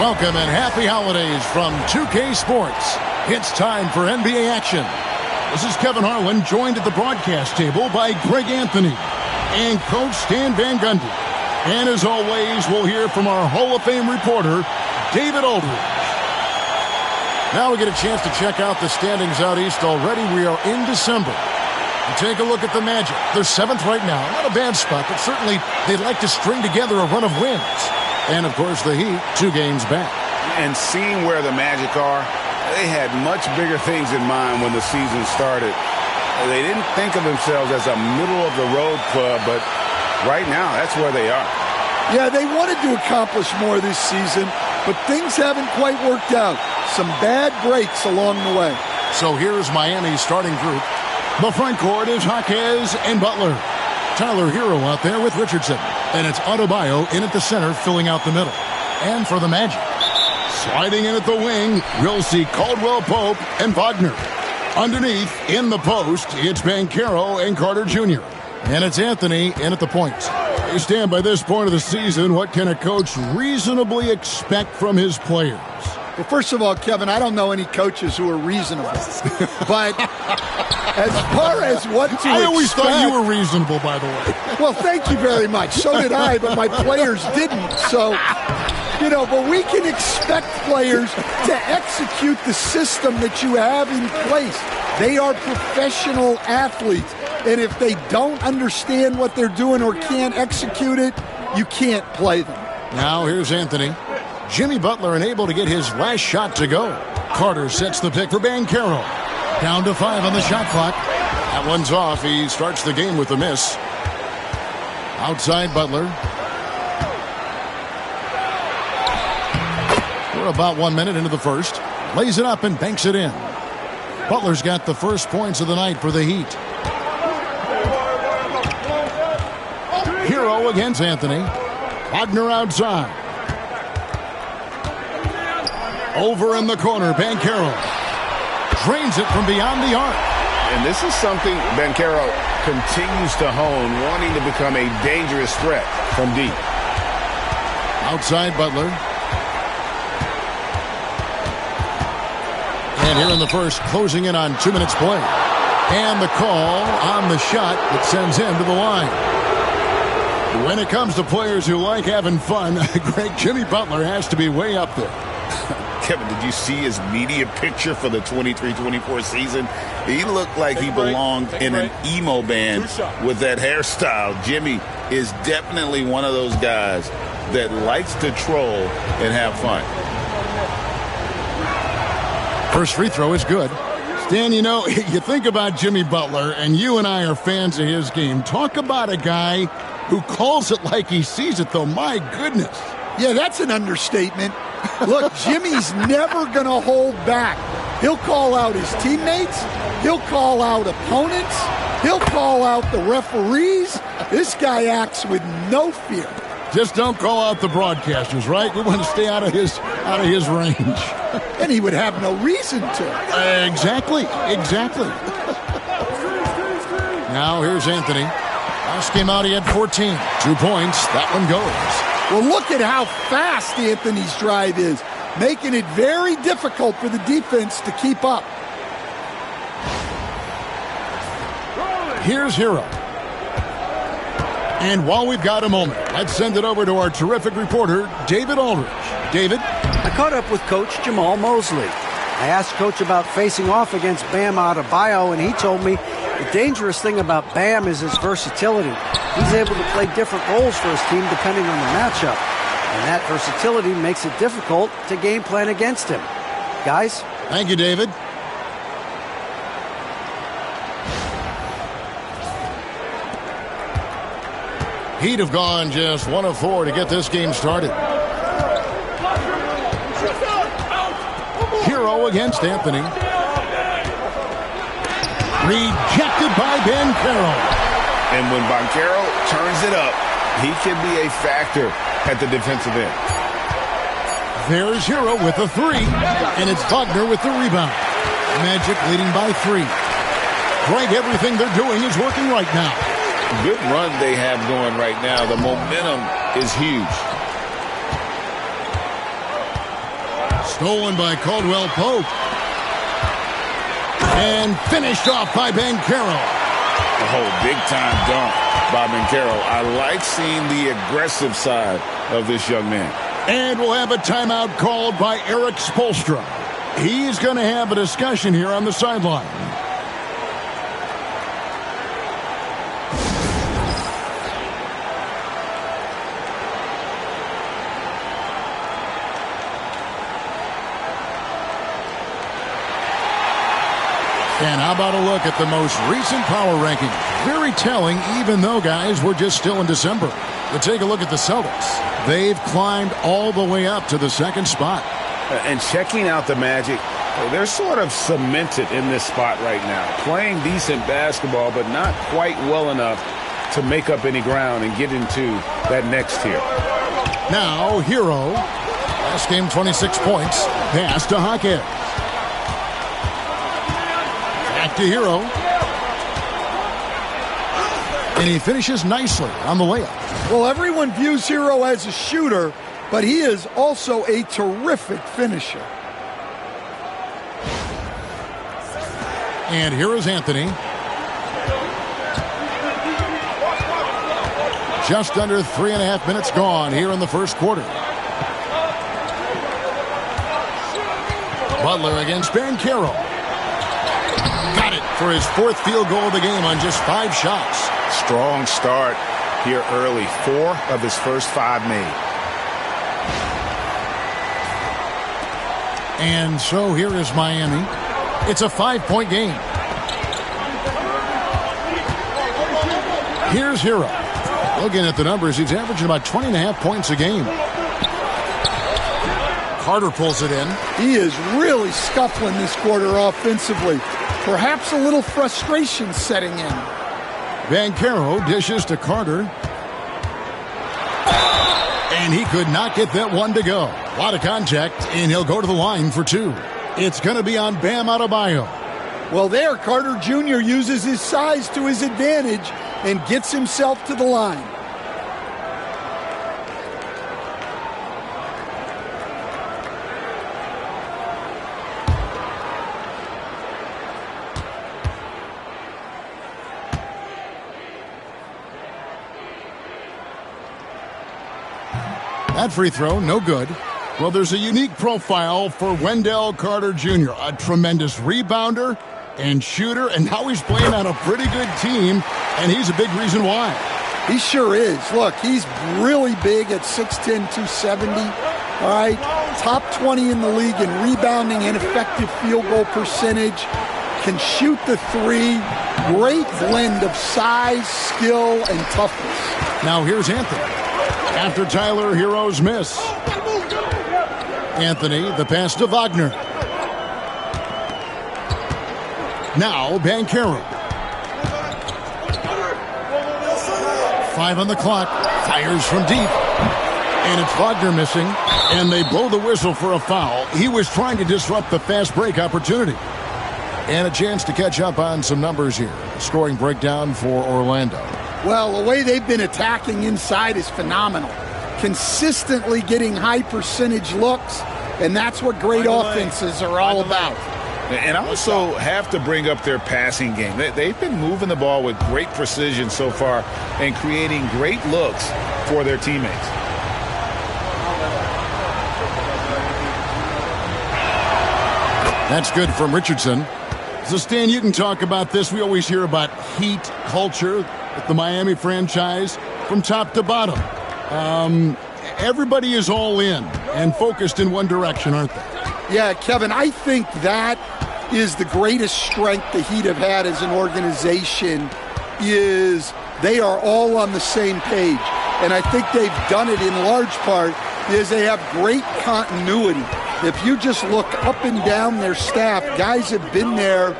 Welcome and happy holidays from 2K Sports. It's time for NBA action. This is Kevin Harlan, joined at the broadcast table by Greg Anthony and Coach Stan Van Gundy. And as always, we'll hear from our Hall of Fame reporter, David Aldridge. Now we get a chance to check out the standings out east already. We are in December. And take a look at the Magic. They're 7th right now. Not a bad spot, but certainly they'd like to string together a run of wins. And, of course, the Heat, 2 games back. And seeing where the Magic are, they had much bigger things in mind when the season started. They didn't think of themselves as a middle-of-the-road club, but right now, that's where they are. Yeah, they wanted to accomplish more this season, but things haven't quite worked out. Some bad breaks along the way. So here's Miami's starting group. The front court is Jaquez and Butler. Tyler Hero out there with Richardson. And it's Adebayo in at the center, filling out the middle. And for the Magic, sliding in at the wing, we'll see Caldwell Pope and Wagner. Underneath, in the post, it's Banchero and Carter Jr. And it's Anthony in at the point. They stand by this point of the season. What can a coach reasonably expect from his players? Well, first of all, Kevin, I don't know any coaches who are reasonable. But as far as what to expect... I always thought you were reasonable, by the way. Well, thank you very much. So did I, but my players didn't. So, but we can expect players to execute the system that you have in place. They are professional athletes. And if they don't understand what they're doing or can't execute it, you can't play them. Now here's Anthony. Jimmy Butler unable to get his last shot to go. Carter sets the pick for Banchero. Down to 5 on the shot clock. That one's off. He starts the game with a miss. Outside Butler. We're about 1 minute into the first. Lays it up and banks it in. Butler's got the first points of the night for the Heat. Hero against Anthony. Wagner outside. Over in the corner, Banchero drains it from beyond the arc. And this is something Banchero continues to hone, wanting to become a dangerous threat from deep. Outside Butler. And here in the first, closing in on 2 minutes play. And the call on the shot that sends him to the line. When it comes to players who like having fun, Greg, Jimmy Butler has to be way up there. Kevin, did you see his media picture for the 23-24 season? He looked like he belonged in an emo band with that hairstyle. Jimmy is definitely one of those guys that likes to troll and have fun. First free throw is good. Stan, you think about Jimmy Butler, and you and I are fans of his game. Talk about a guy who calls it like he sees it, though. My goodness. Yeah, that's an understatement. Look, Jimmy's never going to hold back. He'll call out his teammates. He'll call out opponents. He'll call out the referees. This guy acts with no fear. Just don't call out the broadcasters, right? We want to stay out of his range. And he would have no reason to. Exactly. Now here's Anthony. Last game out, he had 14. 2 points. That one goes. Well, look at how fast Anthony's drive is, making it very difficult for the defense to keep up. Here's Hero. And while we've got a moment, let's send it over to our terrific reporter, David Aldridge. David? I caught up with Coach Jamal Mosley. I asked Coach about facing off against Bam Adebayo, and he told me the dangerous thing about Bam is his versatility. He's able to play different roles for his team depending on the matchup. And that versatility makes it difficult to game plan against him. Guys? Thank you, David. Heat have gone just 1 of 4 to get this game started. Hero against Anthony. Rejected by Banchero. And when Banchero turns it up, he can be a factor at the defensive end. There's Hero with a 3, and it's Wagner with the rebound. Magic leading by 3. Greg, everything they're doing is working right now. Good run they have going right now. The momentum is huge. Stolen by Caldwell Pope. And finished off by Banchero. Oh, big-time dunk by Banchero. I like seeing the aggressive side of this young man. And we'll have a timeout called by Eric Spoelstra. He's going to have a discussion here on the sideline. And how about a look at the most recent power rankings? Very telling, even though, guys, we're just still in December. But take a look at the Celtics. They've climbed all the way up to the second spot. And checking out the Magic, they're sort of cemented in this spot right now. Playing decent basketball, but not quite well enough to make up any ground and get into that next tier. Now, Hero. Last game, 26 points. Pass to Hawkins. Back to Hero. And he finishes nicely on the layup. Well, everyone views Hero as a shooter, but he is also a terrific finisher. And here is Anthony. Just under 3.5 minutes gone here in the first quarter. Butler against Banchero. Got it for his 4th field goal of the game on just 5 shots. Strong start here early. 4 of his first 5 made. And so here is Miami. It's a 5-point game. Here's Hero. Looking at the numbers, he's averaging about 20.5 points a game. Carter pulls it in. He is really scuffling this quarter offensively. Perhaps a little frustration setting in. Banchero dishes to Carter. And he could not get that one to go. A lot of contact, and he'll go to the line for 2. It's going to be on Bam Adebayo. Well, there, Carter Jr. uses his size to his advantage and gets himself to the line. That free throw, no good. Well, there's a unique profile for Wendell Carter Jr., a tremendous rebounder and shooter, and now he's playing on a pretty good team, and he's a big reason why. He sure is. Look, he's really big at 6'10", 270. All right, top 20 in the league in rebounding and effective field goal percentage. Can shoot the 3. Great blend of size, skill, and toughness. Now here's Anthony. After Tyler Hero's miss. Anthony, the pass to Wagner. Now Banchero. 5 on the clock. Fires from deep. And it's Wagner missing. And they blow the whistle for a foul. He was trying to disrupt the fast break opportunity. And a chance to catch up on some numbers here. Scoring breakdown for Orlando. Well, the way they've been attacking inside is phenomenal. Consistently getting high percentage looks, and that's what great offenses are all about. And I also have to bring up their passing game. They've been moving the ball with great precision so far and creating great looks for their teammates. That's good from Richardson. So, Stan, you can talk about this. We always hear about heat culture at the Miami franchise from top to bottom. Everybody is all in and focused in one direction, aren't they? Yeah, Kevin, I think that is the greatest strength the Heat have had as an organization is they are all on the same page. And I think they've done it in large part because they have great continuity. If you just look up and down their staff, guys have been there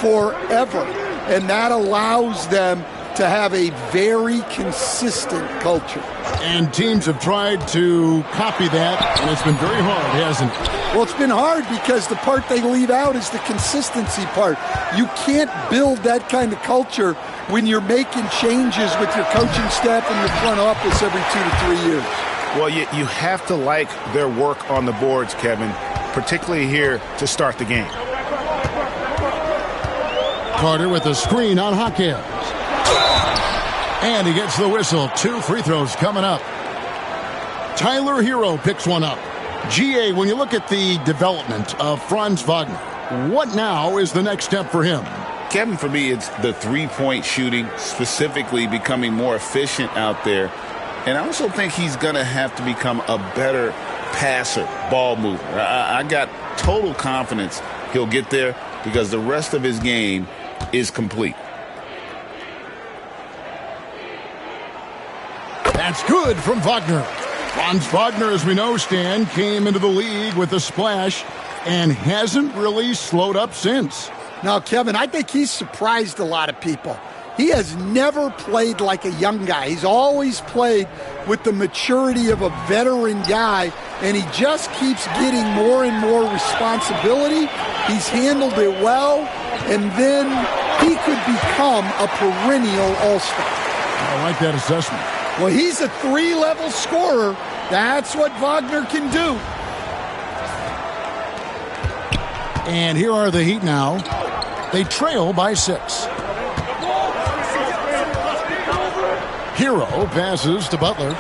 forever. And that allows them to have a very consistent culture. And teams have tried to copy that, and it's been very hard, hasn't it? Well, it's been hard because the part they leave out is the consistency part. You can't build that kind of culture when you're making changes with your coaching staff and your front office every 2 to 3 years. Well, you have to like their work on the boards, Kevin. particularly here to start the game. Carter with a screen on Jaquez. And he gets the whistle. 2 free throws coming up. Tyler Hero picks one up. GA, when you look at the development of Franz Wagner, what now is the next step for him? Kevin, for me, it's the three-point shooting, specifically becoming more efficient out there. And I also think he's going to have to become a better passer, ball mover. I got total confidence he'll get there because the rest of his game is complete. That's good from Wagner. Franz Wagner, as we know, Stan, came into the league with a splash and hasn't really slowed up since. Now, Kevin, I think he's surprised a lot of people. He has never played like a young guy. He's always played with the maturity of a veteran guy, and he just keeps getting more and more responsibility. He's handled it well, and then he could become a perennial all-star. I like that assessment. Well, he's a 3-level scorer. That's what Wagner can do. And here are the Heat now. They trail by 6. Hero passes to Butler.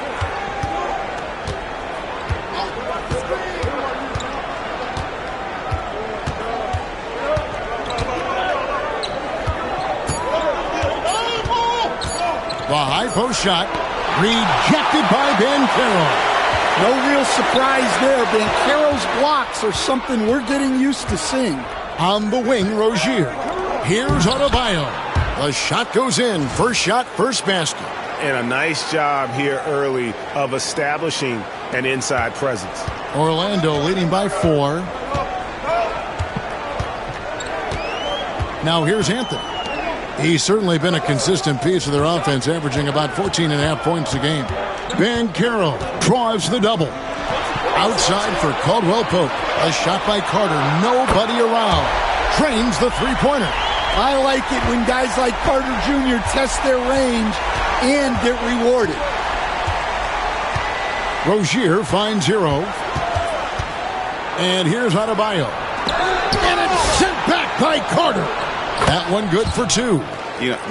The high post shot rejected by Banchero. No real surprise there. Banchero's blocks are something we're getting used to seeing. On the wing, Rozier. Here's Adebayo. The shot goes in. First shot, first basket. And a nice job here early of establishing an inside presence. Orlando leading by 4. Now here's Anthony. He's certainly been a consistent piece of their offense, averaging about 14.5 points a game. Banchero draws the double. Outside for Caldwell Pope. A shot by Carter. Nobody around. Drains the three-pointer. I like it when guys like Carter Jr. test their range and get rewarded. Rozier finds Hero. And here's Adebayo. And it's sent back by Carter. That one good for 2.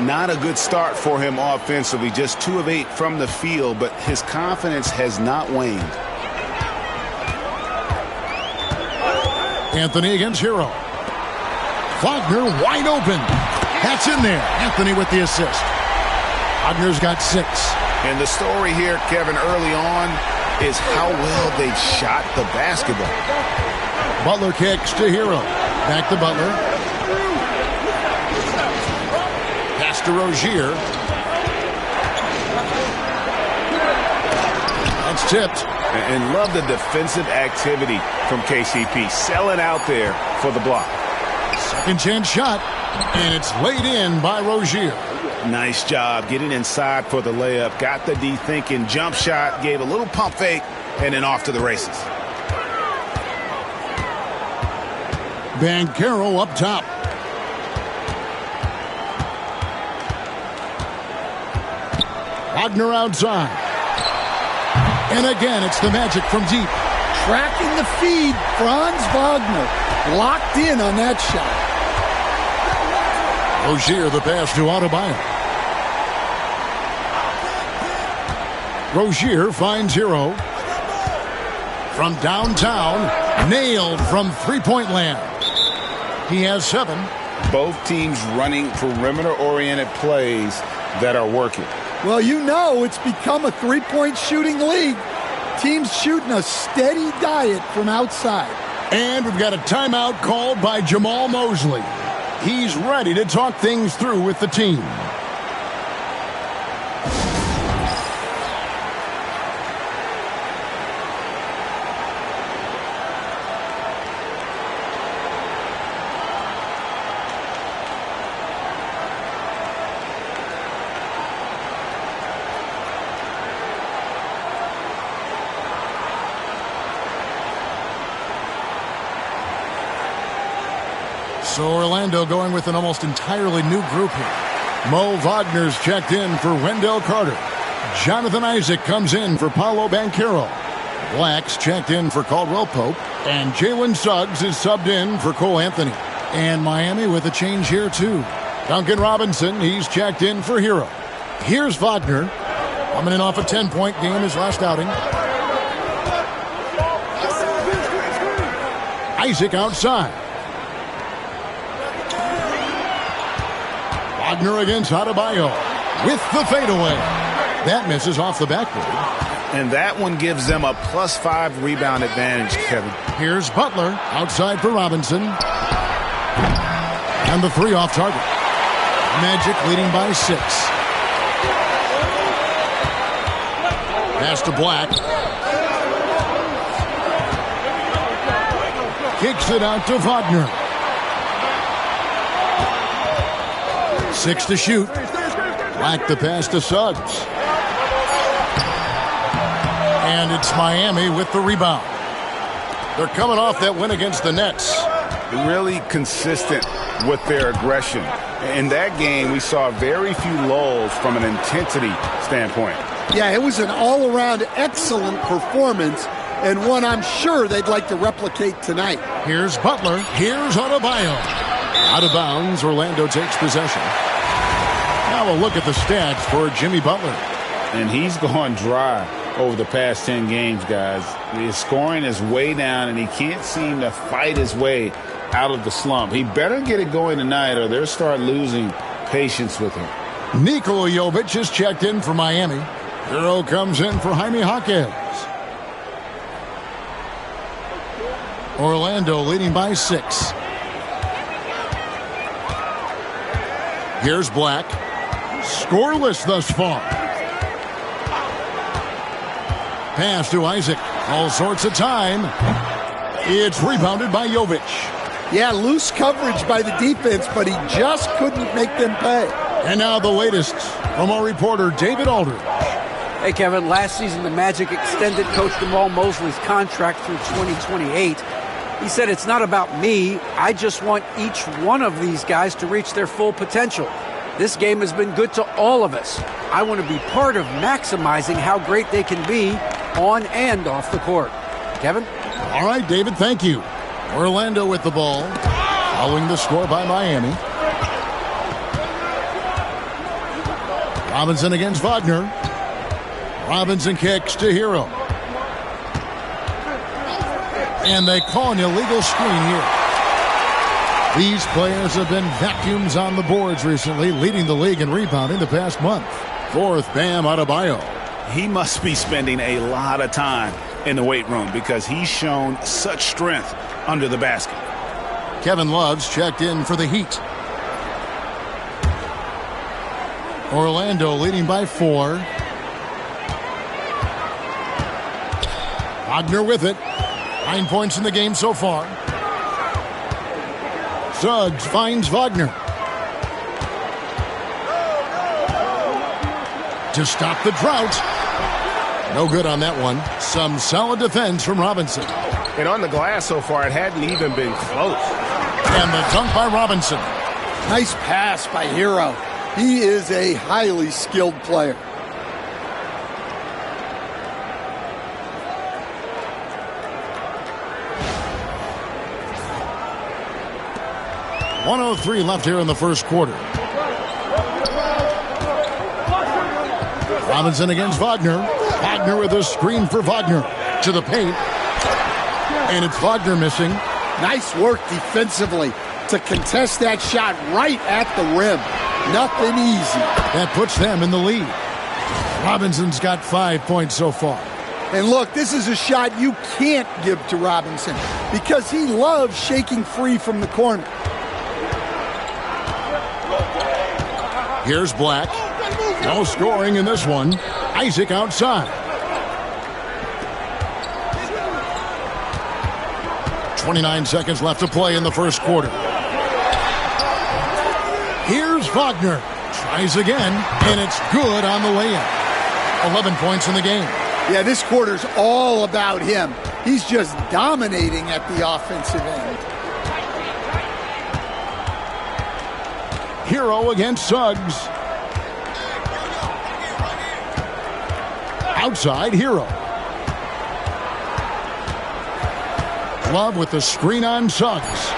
Not a good start for him offensively. Just 2 of 8 from the field, but his confidence has not waned. Anthony against Hero. Wagner wide open. That's in there. Anthony with the assist. Wagner's got 6. And the story here, Kevin, early on is how well they've shot the basketball. Butler kicks to Hero. Back to Butler. Pass to Rozier. That's tipped. And love the defensive activity from KCP. Selling out there for the block. Second chance shot. And it's laid in by Rozier. Nice job getting inside for the layup. Got the D thinking. Jump shot. Gave a little pump fake. And then off to the races. Banchero up top. Wagner outside. And again, it's the Magic from deep. Tracking the feed, Franz Wagner locked in on that shot. Rozier the pass to Adebayo. Rozier finds Hero. From downtown, nailed from three-point land. He has 7. Both teams running perimeter-oriented plays that are working. Well, it's become a three-point shooting league. Teams shooting a steady diet from outside. And we've got a timeout called by Jamal Mosley. He's ready to talk things through with the team. So Orlando going with an almost entirely new group here. Mo Wagner's checked in for Wendell Carter. Jonathan Isaac comes in for Paolo Banchero. Black's checked in for Caldwell Pope. And Jalen Suggs is subbed in for Cole Anthony. And Miami with a change here, too. Duncan Robinson, he's checked in for Hero. Here's Wagner, coming in off a 10-point game his last outing. Isaac outside. Wagner against Adebayo with the fadeaway. That misses off the backboard. And that one gives them a +5 rebound advantage, Kevin. Here's Butler outside for Robinson. And the three off target. Magic leading by 6. Pass to Black. Kicks it out to Wagner. 6 to shoot. Black the pass to Suggs. And it's Miami with the rebound. They're coming off that win against the Nets. Really consistent with their aggression. In that game, we saw very few lulls from an intensity standpoint. Yeah, it was an all-around excellent performance, and one I'm sure they'd like to replicate tonight. Here's Butler. Here's Adebayo. Out of bounds, Orlando takes possession. Now a look at the stats for Jimmy Butler. And he's gone dry over the past 10 games, guys. His scoring is way down, and he can't seem to fight his way out of the slump. He better get it going tonight, or they'll start losing patience with him. Nikola Jovic is checked in for Miami. Hero comes in for Jaime Jaquez. Orlando leading by 6. Here's Black. Scoreless thus far. Pass to Isaac. All sorts of time. It's rebounded by Jovic. Yeah, loose coverage by the defense, but he just couldn't make them pay. And now the latest from our reporter, David Aldridge. Hey, Kevin, last season the Magic extended Coach Jamal Mosley's contract through 2028. He said, "It's not about me. I just want each one of these guys to reach their full potential. This game has been good to all of us. I want to be part of maximizing how great they can be on and off the court." Kevin? All right, David, thank you. Orlando with the ball, following the score by Miami. Robinson against Wagner. Robinson kicks to Hero. And they call an illegal screen here. These players have been vacuums on the boards recently, leading the league in rebounding the past month. Fourth, Bam Adebayo. He must be spending a lot of time in the weight room because he's shown such strength under the basket. Kevin Love's checked in for the Heat. Orlando leading by 4. Wagner with it. 9 points in the game so far. Suggs finds Wagner. To stop the drought. No good on that one. Some solid defense from Robinson. And on the glass so far, it hadn't even been close. And the dunk by Robinson. Nice pass by Hero. He is a highly skilled player. .103 left here in the first quarter. Robinson against Wagner. Wagner with a screen for Wagner. To the paint. And it's Wagner missing. Nice work defensively to contest that shot right at the rim. Nothing easy. That puts them in the lead. Robinson's got 5 points so far. And look, this is a shot you can't give to Robinson because he loves shaking free from the corner. Here's Black. No scoring in this one. Isaac outside. 29 seconds left to play in the first quarter. Here's Wagner. Tries again, and it's good on the layup. 11 points in the game. Yeah, this quarter's all about him. He's just dominating at the offensive end. Hero against Suggs. Outside, Hero. Love with the screen on Suggs.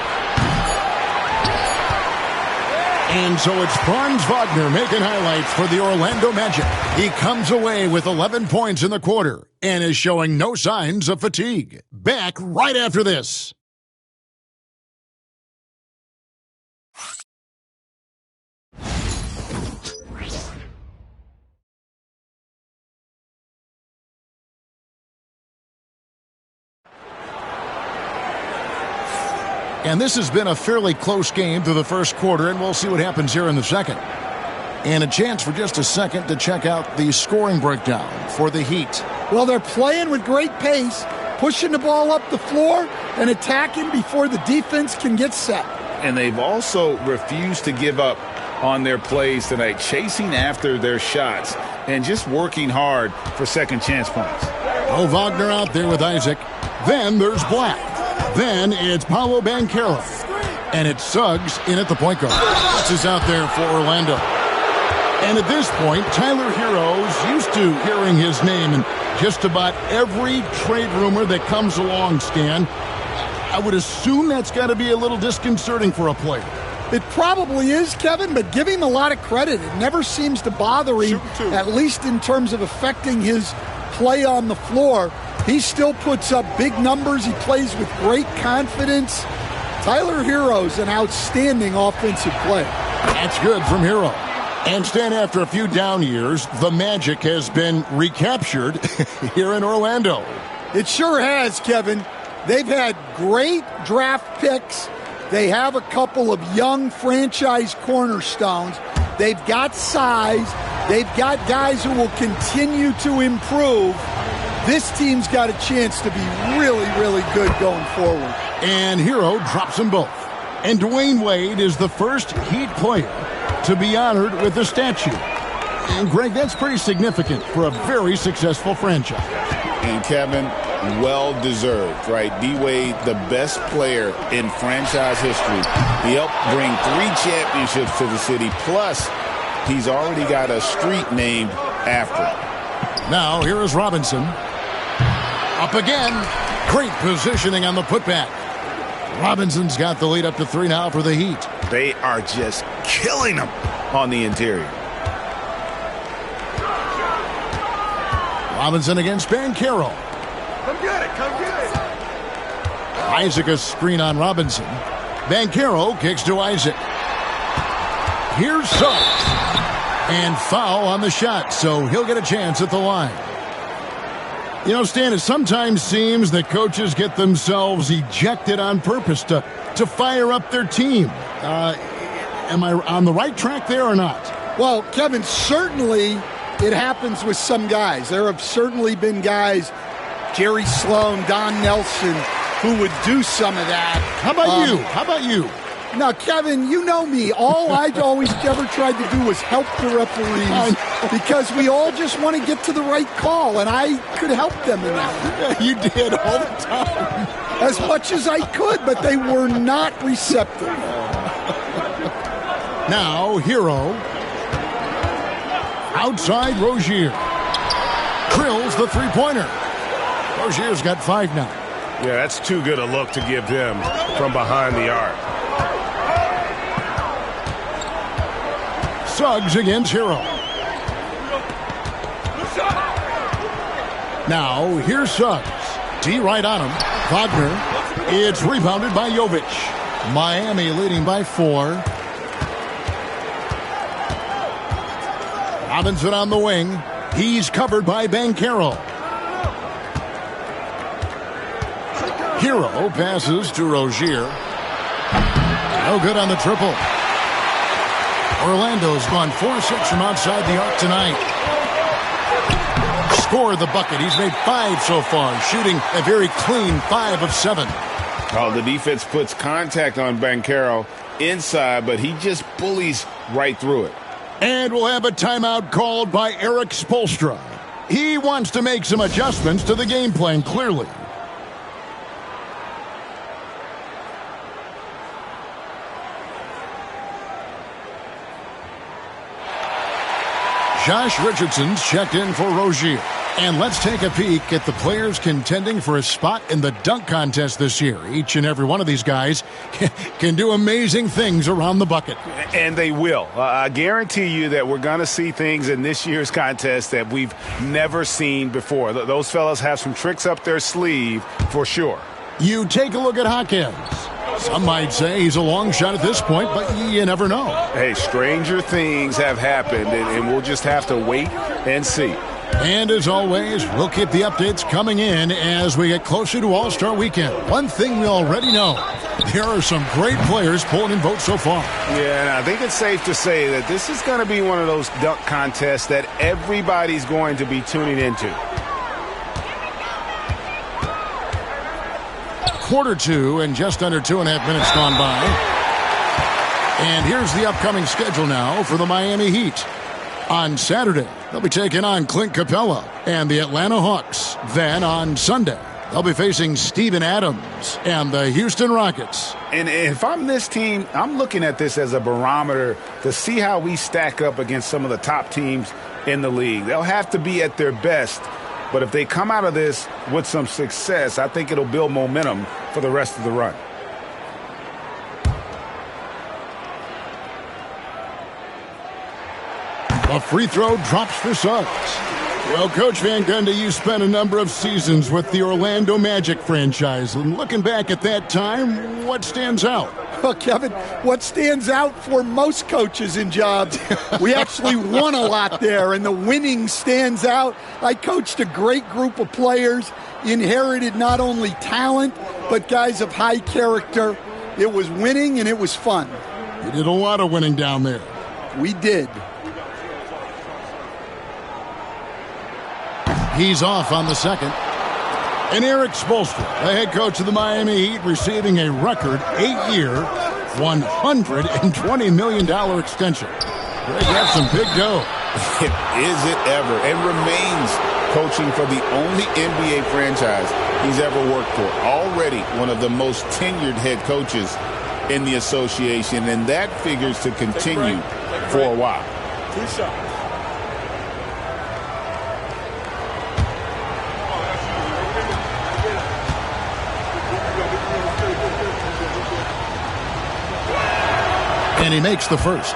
And so it's Franz Wagner making highlights for the Orlando Magic. He comes away with 11 points in the quarter and is showing no signs of fatigue. Back right after this. And this has been a fairly close game through the first quarter, and we'll see what happens here in the second. And a chance for just a second to check out the scoring breakdown for the Heat. Well, they're playing with great pace, pushing the ball up the floor and attacking before the defense can get set. And they've also refused to give up on their plays tonight, chasing after their shots and just working hard for second chance points. Oh, Wagner out there with Isaac. Then there's Black. Then it's Paolo Banchero. And it's Suggs in at the point guard. This is out there for Orlando. And at this point, Tyler Herro's used to hearing his name in just about every trade rumor that comes along, Stan. I would assume that's got to be a little disconcerting for a player. It probably is, Kevin, but give him a lot of credit. It never seems to bother him, at least in terms of affecting his play on the floor. He still puts up big numbers. He plays with great confidence. Tyler Herro's an outstanding offensive player. That's good from Herro. And Stan, after a few down years, the Magic has been recaptured here in Orlando. It sure has, Kevin. They've had great draft picks. They have a couple of young franchise cornerstones. They've got size. They've got guys who will continue to improve. This team's got a chance to be really, really good going forward. And Herro drops them both. And Dwayne Wade is the first Heat player to be honored with a statue. And, Greg, that's pretty significant for a very successful franchise. And, Kevin, well-deserved, right? D-Wade, the best player in franchise history. He helped bring 3 championships to the city, plus he's already got a street named after him. Now, here is Robinson. Up again. Great positioning on the putback. Robinson's got the lead up to 3 now for the Heat. They are just killing them on the interior. Robinson against Banchero. Come get it, come get it. Isaac a screen on Robinson. Banchero kicks to Isaac. Here's Suggs. And foul on the shot, so he'll get a chance at the line. You know, Stan, it sometimes seems that coaches get themselves ejected on purpose to fire up their team. Am I on the right track there or not? Well, Kevin, certainly it happens with some guys. There have certainly been guys, Jerry Sloan, Don Nelson, who would do some of that. How about you? How about you? Now, Kevin, you know me. All I always ever tried to do was help the referees because we all just want to get to the right call, and I could help them in that. You did all the time. As much as I could, but they were not receptive. Now, Herro. Outside Rozier. Drills the three-pointer. Rozier's got 5 now. Yeah, that's too good a look to give him from behind the arc. Suggs against Herro. Now, here's Suggs. D right on him. Wagner. It's rebounded by Jovic. Miami leading by 4. Robinson on the wing. He's covered by Banchero. Herro passes to Rozier. No good on the triple. Orlando's gone 4-6 from outside the arc tonight. Scored the bucket. He's made 5 so far, shooting a very clean 5 of 7. Oh, the defense puts contact on Banchero inside, but he just bullies right through it. And we'll have a timeout called by Eric Spoelstra. He wants to make some adjustments to the game plan, clearly. Josh Richardson's checked in for Rozier. And let's take a peek at the players contending for a spot in the dunk contest this year. Each and every one of these guys can do amazing things around the bucket. And they will. I guarantee you that we're going to see things in this year's contest that we've never seen before. Those fellas have some tricks up their sleeve for sure. You take a look at Hawkins. Some might say he's a long shot at this point, but you never know. Hey, stranger things have happened, and we'll just have to wait and see. And as always, we'll keep the updates coming in as we get closer to All-Star Weekend. One thing we already know, there are some great players pulling in votes so far. Yeah, and I think it's safe to say that this is going to be one of those dunk contests that everybody's going to be tuning into. Quarter two and just under 2.5 minutes gone by. And here's the upcoming schedule now for the Miami Heat. On Saturday, they'll be taking on Clint Capella and the Atlanta Hawks. Then on Sunday, they'll be facing Steven Adams and the Houston Rockets. And if I'm this team, I'm looking at this as a barometer to see how we stack up against some of the top teams in the league. They'll have to be at their best. But if they come out of this with some success, I think it'll build momentum for the rest of the run. A free throw drops for Suggs. Well, Coach Van Gundy, you spent a number of seasons with the Orlando Magic franchise. And looking back at that time, what stands out? Well, Kevin, what stands out for most coaches in jobs, we actually won a lot there, and the winning stands out. I coached a great group of players, inherited not only talent, but guys of high character. It was winning, and it was fun. You did a lot of winning down there. We did. He's off on the second. And Eric Spoelstra, the head coach of the Miami Heat, receiving a record 8-year, $120 million extension. Greg, that's some big dough. Is it ever? And remains coaching for the only NBA franchise he's ever worked for. Already one of the most tenured head coaches in the association, and that figures to continue for a while. Two shots. And he makes the first.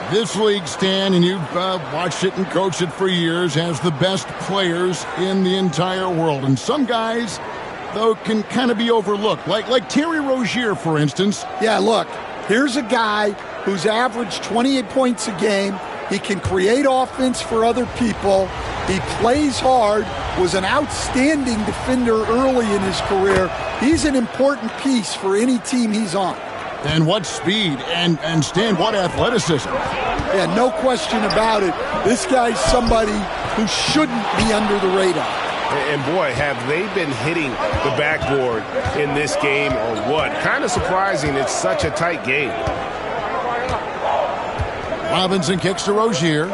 This league, Stan, and you've watched it and coached it for years, has the best players in the entire world. And some guys, though, can kind of be overlooked. Like Terry Rozier, for instance. Yeah, look, here's a guy who's averaged 28 points a game. He can create offense for other people. He plays hard, was an outstanding defender early in his career. He's an important piece for any team he's on. And what speed, and Stan, what athleticism. Yeah, no question about it. This guy's somebody who shouldn't be under the radar. And boy, have they been hitting the backboard in this game or what? Kind of surprising it's such a tight game. Robinson kicks to Rozier.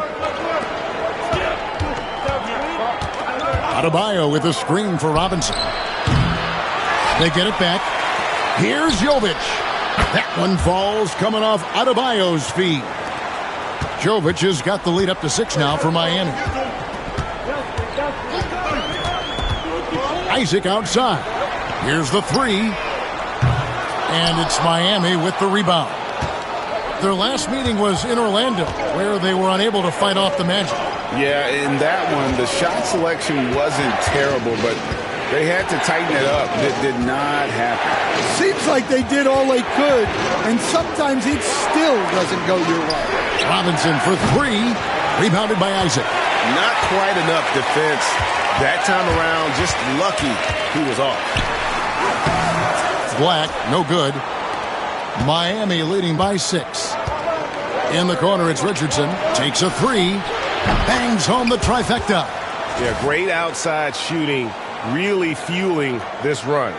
Adebayo with a screen for Robinson. They get it back. Here's Jovic. That one falls coming off Adebayo's feet. Jovic has got the lead up to 6 now for Miami. Isaac outside. Here's the 3. And it's Miami with the rebound. Their last meeting was in Orlando, where they were unable to fight off the Magic. Yeah, in that one, the shot selection wasn't terrible, but they had to tighten it up. It did not happen. Seems like they did all they could, and sometimes it still doesn't go your way. Robinson for 3, rebounded by Isaac. Not quite enough defense that time around. Just lucky he was off. Black, no good. Miami leading by 6. In the corner, it's Richardson. Takes a 3. Bangs home the trifecta. Yeah, great outside shooting. Really fueling this run.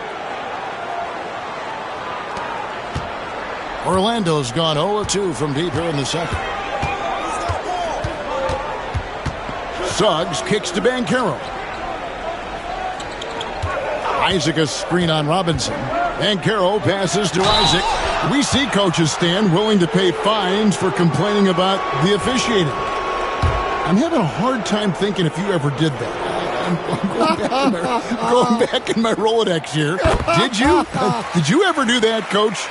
Orlando's gone 0-2 from deep here in the second. Suggs kicks to Banchero. Isaac a screen on Robinson. Banchero passes to Isaac. We see coaches, Stan, willing to pay fines for complaining about the officiating. I'm having a hard time thinking if you ever did that. Going back in my Rolodex here. Did you ever do that, Coach?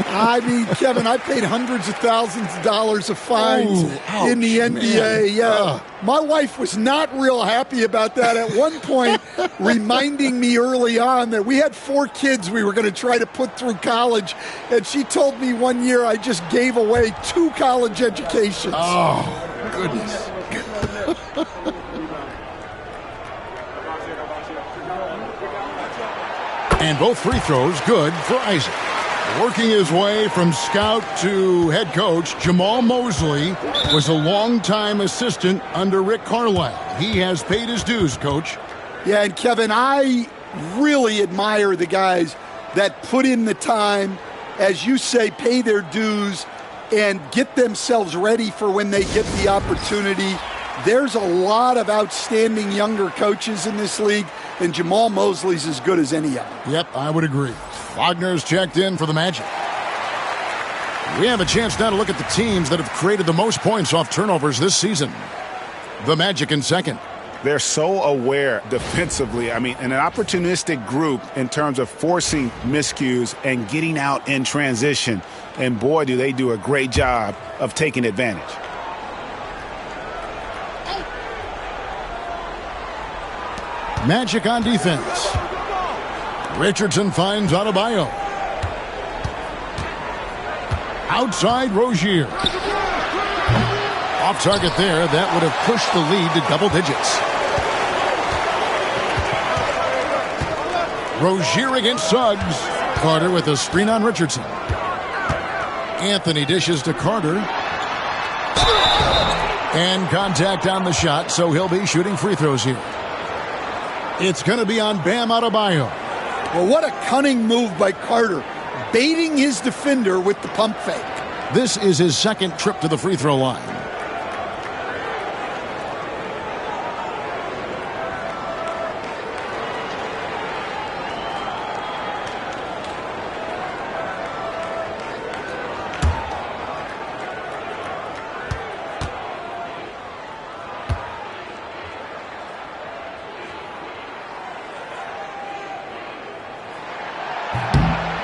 I mean, Kevin, I paid hundreds of thousands of dollars of fines in the NBA. Yeah. My wife was not real happy about that at one point, reminding me early on that we had 4 kids we were going to try to put through college, and she told me one year I just gave away 2 college educations. Oh, goodness. And both free throws good for Isaac. Working his way from scout to head coach, Jamahl Mosley was a longtime assistant under Rick Carlisle. He has paid his dues, Coach. Yeah, and Kevin, I really admire the guys that put in the time, as you say, pay their dues and get themselves ready for when they get the opportunity. There's a lot of outstanding younger coaches in this league, and Jamahl Mosley's as good as any of them. Yep, I would agree. Wagner's checked in for the Magic. We have a chance now to look at the teams that have created the most points off turnovers this season. The Magic in second. They're so aware defensively. I mean, an opportunistic group in terms of forcing miscues and getting out in transition. And boy, do they do a great job of taking advantage. Magic on defense. Richardson finds Adebayo. Outside Rozier. Off target there. That would have pushed the lead to double digits. Rozier against Suggs. Carter with a screen on Richardson. Anthony dishes to Carter. And contact on the shot, so he'll be shooting free throws here. It's going to be on Bam Adebayo. Well, what a cunning move by Carter, baiting his defender with the pump fake. This is his second trip to the free throw line.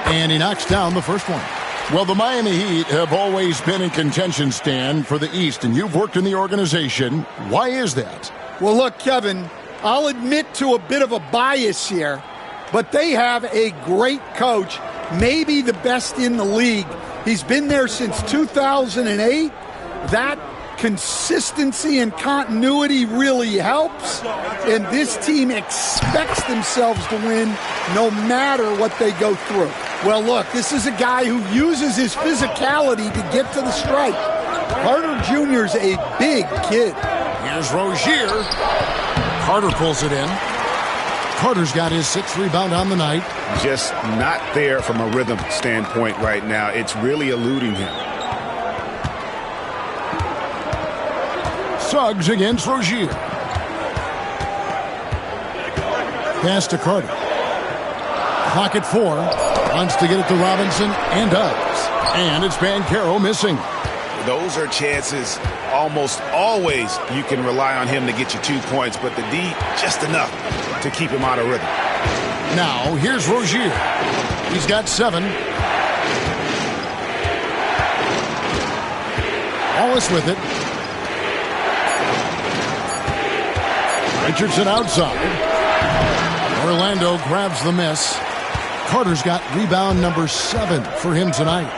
And he knocks down the first one. Well, the Miami Heat have always been in contention, Stan, for the East, and you've worked in the organization. Why is that? Well, look, Kevin, I'll admit to a bit of a bias here, but they have a great coach, maybe the best in the league. He's been there since 2008. That consistency and continuity really helps, and this team expects themselves to win no matter what they go through. Well, look, this is a guy who uses his physicality to get to the stripe. Carter Jr.'s a big kid. Here's Rozier. Carter pulls it in. Carter's got his 6th rebound on the night. Just not there from a rhythm standpoint right now. It's really eluding him. Suggs against Rozier. Pass to Carter. Clock at 4. Wants to get it to Robinson and does. And it's Banchero missing. Those are chances almost always you can rely on him to get you 2 points, but the D just enough to keep him out of rhythm. Now here's Rozier. He's got 7. Wallace with it. Richardson outside. Orlando grabs the miss. Carter's got rebound number 7 for him tonight.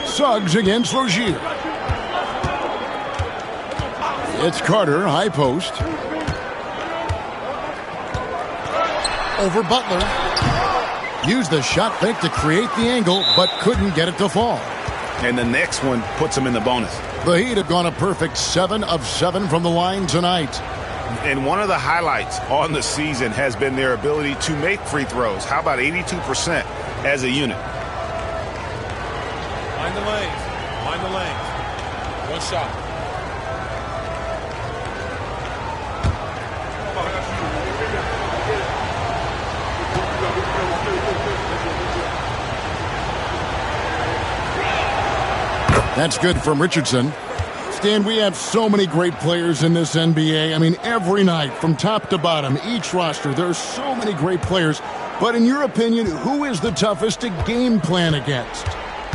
Suggs against Rozier. It's Carter, high post. Over Butler. Used the shot fake to create the angle, but couldn't get it to fall. And the next one puts him in the bonus. The Heat have gone a perfect 7 of 7 from the line tonight. And one of the highlights on the season has been their ability to make free throws. How about 82% as a unit? Mind the lanes. Mind the lanes. One shot. That's good from Richardson. Stan, we have so many great players in this NBA. I mean, every night, from top to bottom, each roster, there are so many great players. But in your opinion, who is the toughest to game plan against?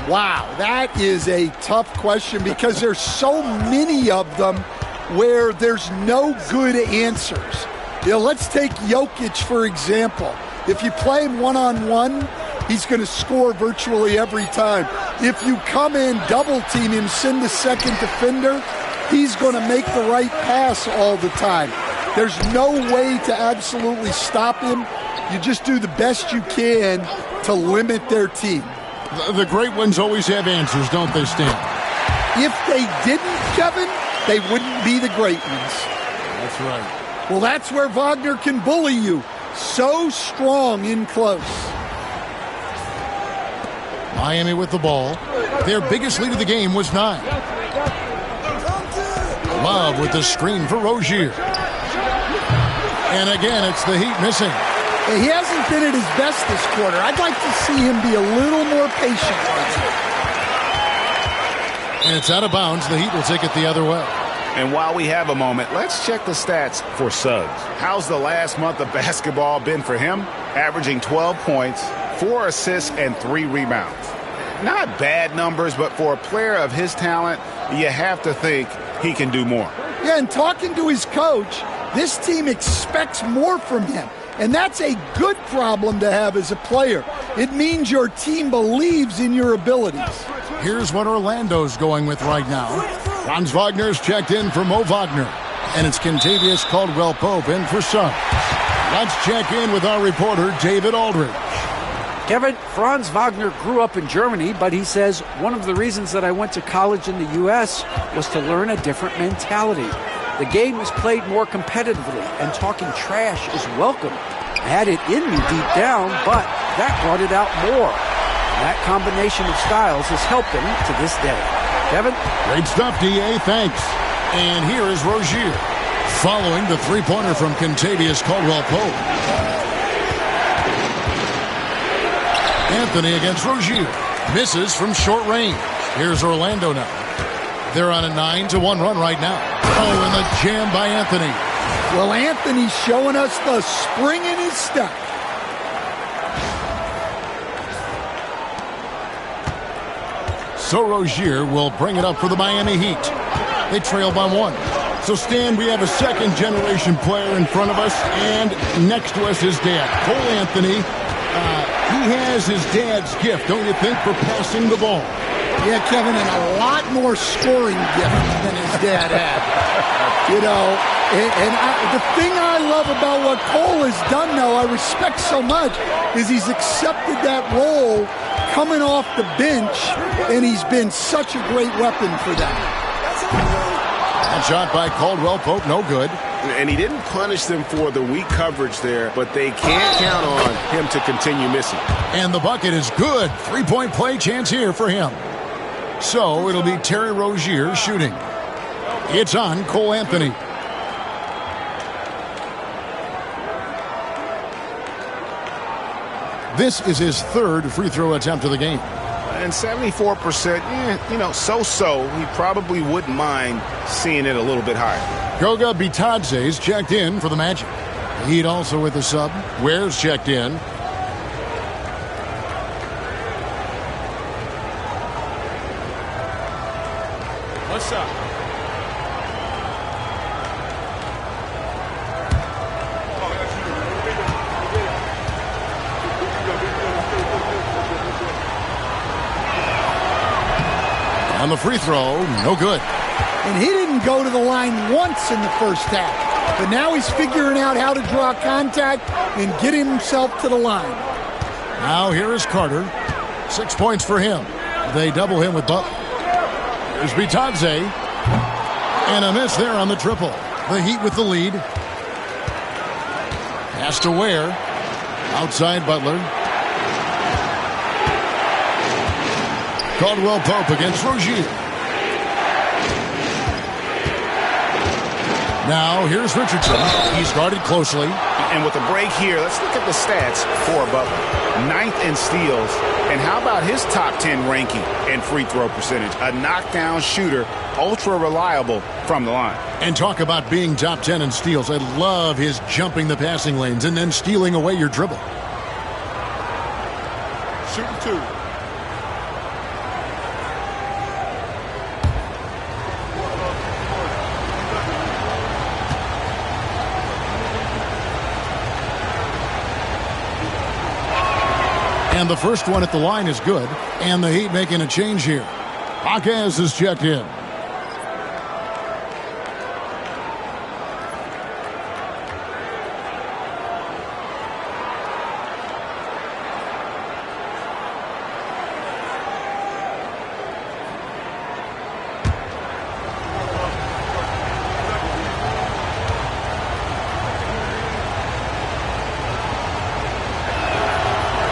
Wow, that is a tough question because there's so many of them where there's no good answers. Let's take Jokic, for example. If you play him one-on-one, he's going to score virtually every time. If you come in, double-team him, send the second defender, he's going to make the right pass all the time. There's no way to absolutely stop him. You just do the best you can to limit their team. The great ones always have answers, don't they, Stan? If they didn't, Kevin, they wouldn't be the great ones. That's right. Well, that's where Wagner can bully you. So strong in close. Miami with the ball. Their biggest lead of the game was 9. Love with the screen for Rozier. And again, it's the Heat missing. He hasn't been at his best this quarter. I'd like to see him be a little more patient. And it's out of bounds. The Heat will take it the other way. And while we have a moment, let's check the stats for Suggs. How's the last month of basketball been for him? Averaging 12 points, 4 assists, and 3 rebounds. Not bad numbers, but for a player of his talent, you have to think he can do more. Yeah, and talking to his coach, this team expects more from him. And that's a good problem to have as a player. It means your team believes in your abilities. Here's what Orlando's going with right now. Franz Wagner's checked in for Mo Wagner. And it's Kentavious Caldwell-Pope in for Suggs. Let's check in with our reporter, David Aldridge. Kevin, Franz Wagner grew up in Germany, but he says one of the reasons that I went to college in the U.S. was to learn a different mentality. The game is played more competitively, and talking trash is welcome. I had it in me deep down, but that brought it out more. And that combination of styles has helped him to this day. Kevin? Great stuff, D.A. Thanks. And here is Rozier, following the three-pointer from Kentavious Caldwell-Pope. Anthony against Rozier. Misses from short range. Here's Orlando now. They're on a 9-1 run right now. Oh, and the jam by Anthony. Well, Anthony's showing us the spring in his step. So Rozier will bring it up for the Miami Heat. They trail by 1. So, Stan, we have a second-generation player in front of us, and next to us is Dad. Cole Anthony, he has his dad's gift, don't you think, for passing the ball? Yeah, Kevin, and a lot more scoring gift than his dad had. You know, the thing I love about what Cole has done, though, I respect so much, is he's accepted that role coming off the bench, and he's been such a great weapon for them. That shot by Caldwell-Pope, no good. And he didn't punish them for the weak coverage there, but they can't count on him to continue missing. And the bucket is good. Three-point play chance here for him. So it'll be Terry Rozier shooting. It's on Cole Anthony. This is his third free throw attempt of the game. And 74%, so-so. He probably wouldn't mind seeing it a little bit higher. Goga Bitadze's checked in for the Magic. Heat also with the sub. Ware's checked in. What's up? On the free throw, no good. And he didn't go to the line once in the first half. But now he's figuring out how to draw contact and get himself to the line. Now here is Carter. 6 points for him. They double him with Butler. Here's Bitadze. And a miss there on the triple. The Heat with the lead. Pass to Ware. Outside Butler. Caldwell-Pope against Rozier. Now here's Richardson. He's guarded closely. And with a break here, let's look at the stats for Butler. 9th in steals. And how about his top 10 ranking in free throw percentage? A knockdown shooter, ultra reliable from the line. And talk about being top 10 in steals. I love his jumping the passing lanes and then stealing away your dribble. Shooting 2. And the first one at the line is good. And the Heat making a change here. Jaquez is checked in.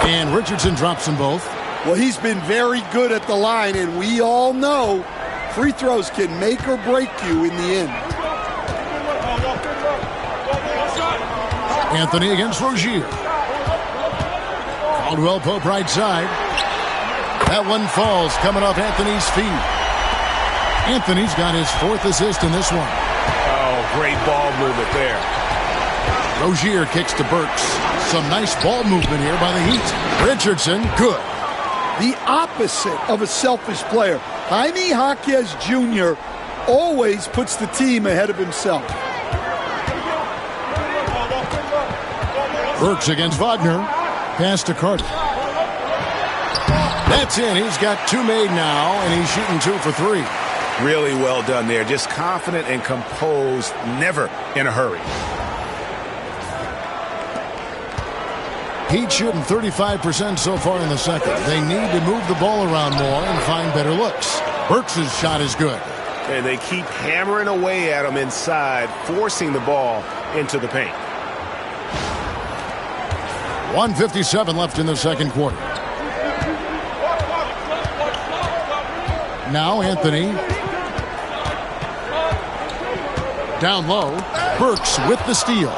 And Richardson drops them both. Well, he's been very good at the line, and we all know free throws can make or break you in the end. Anthony against Rozier. Caldwell Pope right side. That one falls coming off Anthony's feet. Anthony's got his 4th assist in this one. Oh, great ball movement there. Rozier kicks to Burks. Some nice ball movement here by the Heat. Richardson, good. The opposite of a selfish player. Jaime Jaquez Jr. always puts the team ahead of himself. Burks against Wagner. Pass to Carter. That's in. He's got 2 made now, and he's shooting 2 for 3. Really well done there. Just confident and composed, never in a hurry. Heat shooting 35% so far in the second. They need to move the ball around more and find better looks. Burks' shot is good. And they keep hammering away at him inside, forcing the ball into the paint. 1:57 left in the second quarter. Now Anthony. Down low. Burks with the steal.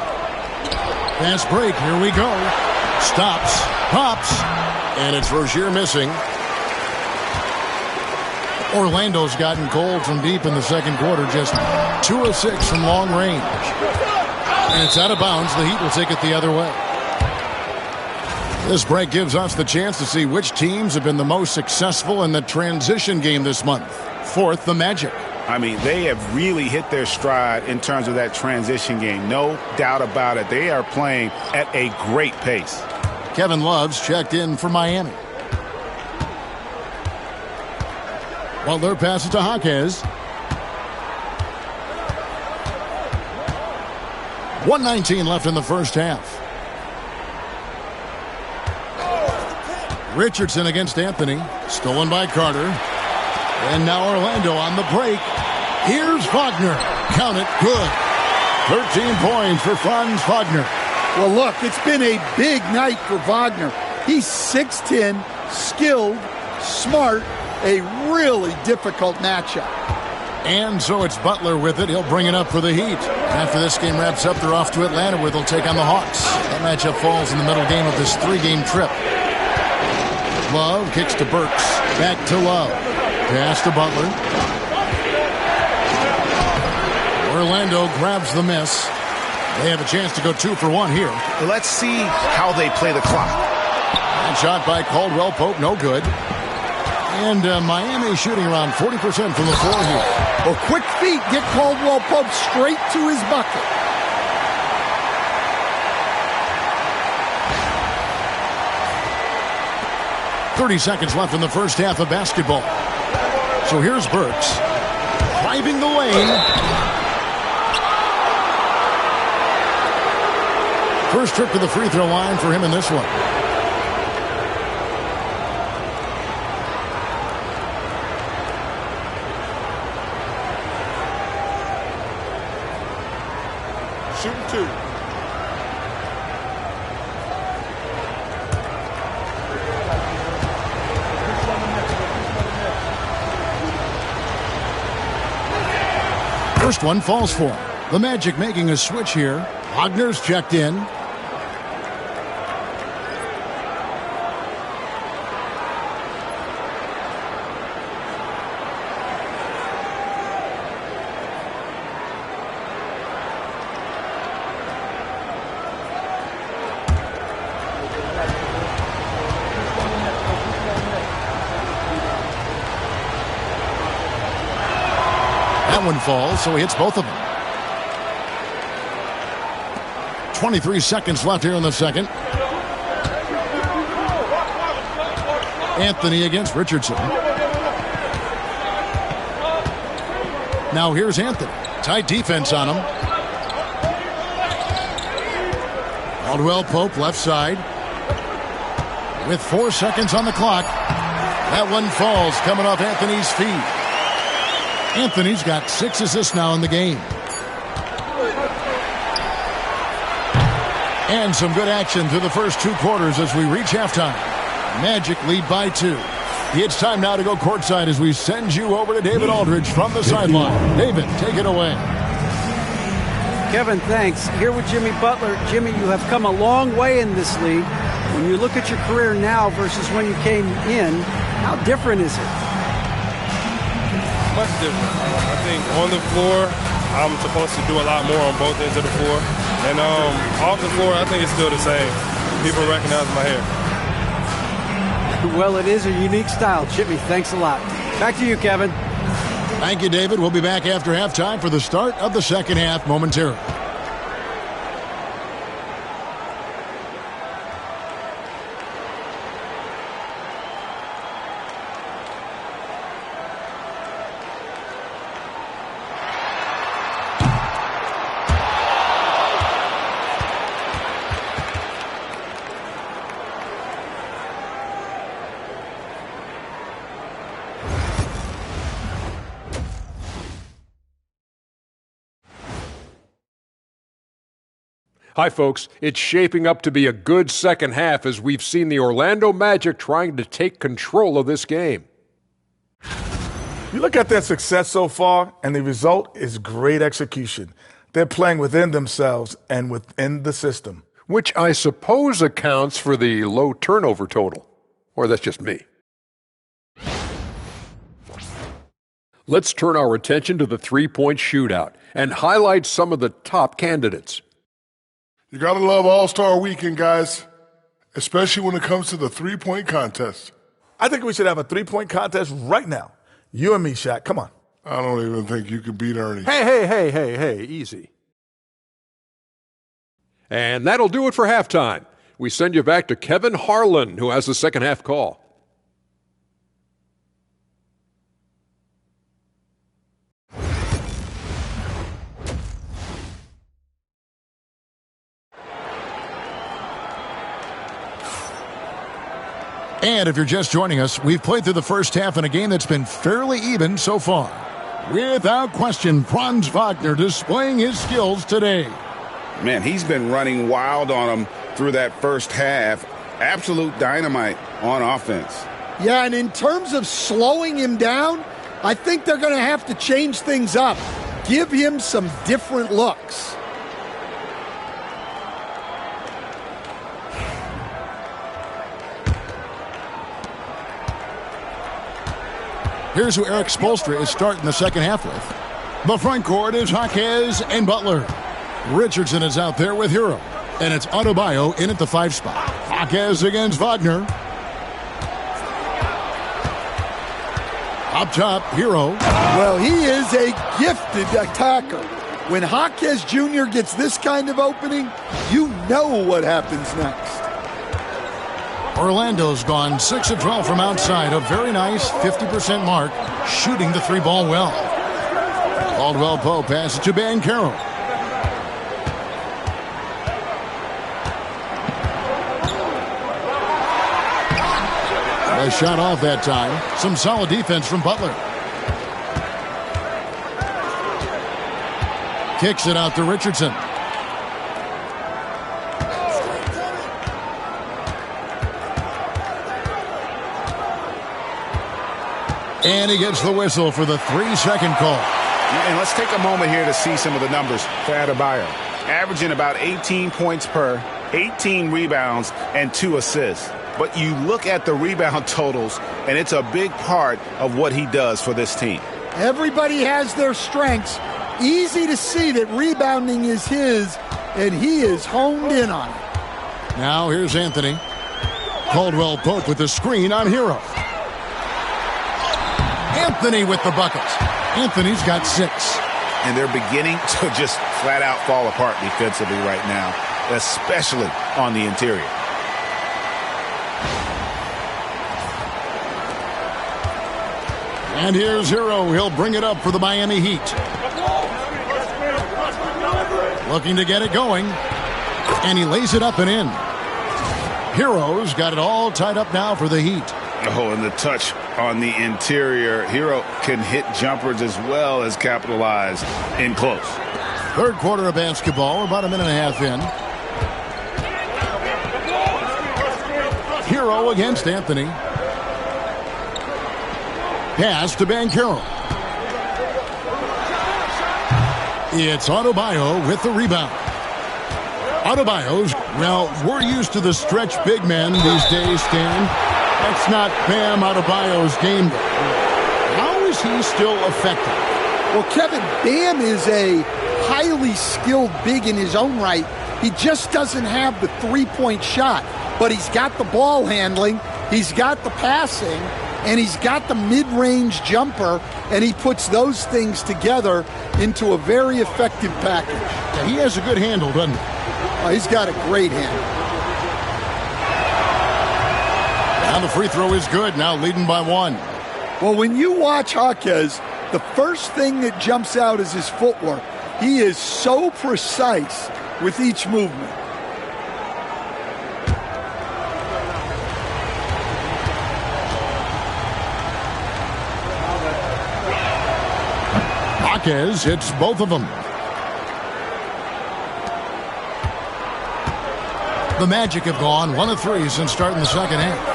Fast break. Here we go. Stops. Pops. And it's Rozier missing. Orlando's gotten cold from deep in the second quarter. Just 2 of 6 from long range. And it's out of bounds. The Heat will take it the other way. This break gives us the chance to see which teams have been the most successful in the transition game this month. 4th, the Magic. I mean, they have really hit their stride in terms of that transition game. No doubt about it. They are playing at a great pace. Kevin Love's checked in for Miami. Butler passes to Jaquez. 1:19 left in the first half. Richardson against Anthony. Stolen by Carter. And now Orlando on the break. Here's Wagner. Count it. Good. 13 points for Franz Wagner. Well, look, it's been a big night for Wagner. He's 6'10", skilled, smart, a really difficult matchup. And so it's Butler with it. He'll bring it up for the Heat. After this game wraps up, they're off to Atlanta where they'll take on the Hawks. That matchup falls in the middle game of this 3-game trip. Love kicks to Burks. Back to Love. Pass to Butler. Orlando grabs the miss. They have a chance to go 2 for 1 here. Let's see how they play the clock. That shot by Caldwell Pope, no good. And Miami shooting around 40% from the floor here. Well, quick feet get Caldwell Pope straight to his bucket. .30 seconds left in the first half of basketball. So here's Burks. Driving the lane. First trip to the free throw line for him in this one. Shooting 2. First one falls for him. The Magic making a switch here. Wagner's checked in. That one falls, so he hits both of them. 23 seconds left here in the second. Anthony against Richardson. Now here's Anthony. Tight defense on him. Caldwell Pope left side. With 4 seconds on the clock. That one falls coming off Anthony's feet. Anthony's got 6 assists now in the game. And some good action through the first 2 quarters as we reach halftime. Magic lead by 2. It's time now to go courtside as we send you over to David Aldridge from the sideline. David, take it away. Kevin, thanks. Here with Jimmy Butler. Jimmy, you have come a long way in this league. When you look at your career now versus when you came in, how different is it? Much different. I think on the floor, I'm supposed to do a lot more on both ends of the floor. And off the floor, I think it's still the same. People recognize my hair. Well, it is a unique style. Jimmy, thanks a lot. Back to you, Kevin. Thank you, David. We'll be back after halftime for the start of the second half momentarily. Hi, folks. It's shaping up to be a good second half as we've seen the Orlando Magic trying to take control of this game. You look at their success so far, and the result is great execution. They're playing within themselves and within the system. Which I suppose accounts for the low turnover total. Or that's just me. Let's turn our attention to the three-point shootout and highlight some of the top candidates. You gotta love All-Star Weekend, guys, especially when it comes to the three-point contest. I think we should have a three-point contest right now. You and me, Shaq. Come on. I don't even think you can beat Ernie. Hey, easy. And that'll do it for halftime. We send you back to Kevin Harlan, who has the second half call. And if you're just joining us, we've played through the first half in a game that's been fairly even so far. Without question, Franz Wagner displaying his skills today. Man, he's been running wild on him through that first half. Absolute dynamite on offense. Yeah, and in terms of slowing him down, I think they're going to have to change things up. Give him some different looks. Here's who Eric Spoelstra is starting the second half with. The front court is Jaquez and Butler. Richardson is out there with Hero. And it's Adebayo in at the 5 spot. Jaquez against Wagner. Up top, Hero. Well, he is a gifted attacker. When Jaquez Jr. gets this kind of opening, you know what happens next. Orlando's gone 6 of 12 from outside. A very nice 50% mark, shooting the 3-ball well. Caldwell Pope passes to Banchero. A shot off that time. Some solid defense from Butler. Kicks it out to Richardson. And he gets the whistle for the 3-second call. And let's take a moment here to see some of the numbers for Adebayo. Averaging about 18 points per, 18 rebounds, and 2 assists. But you look at the rebound totals, and it's a big part of what he does for this team. Everybody has their strengths. Easy to see that rebounding is his, and he is honed in on it. Now here's Anthony. Caldwell Pope with the screen on Hero. Anthony with the bucket. Anthony's got 6. And they're beginning to just flat out fall apart defensively right now, especially on the interior. And here's Hero. He'll bring it up for the Miami Heat. Looking to get it going. And he lays it up and in. Hero's got it all tied up now for the Heat. Oh, and the touch on the interior. Hero can hit jumpers as well as capitalize in close. Third quarter of basketball, about a minute and a half in. Hero against Anthony. Pass to Banchero. It's Adebayo with the rebound. Adebayo's, well, we're used to the stretch big men these days, Stan. That's not Bam Adebayo's game, though. How is he still effective? Well, Kevin, Bam is a highly skilled big in his own right. He just doesn't have the three-point shot. But he's got the ball handling, he's got the passing, and he's got the mid-range jumper, and he puts those things together into a very effective package. Yeah, he has a good handle, doesn't he? He's got a great handle. Now the free throw is good, now leading by 1. Well, when you watch Jaquez, the first thing that jumps out is his footwork. He is so precise with each movement. Jaquez hits both of them. The Magic have gone 1 of 3 since starting the second half.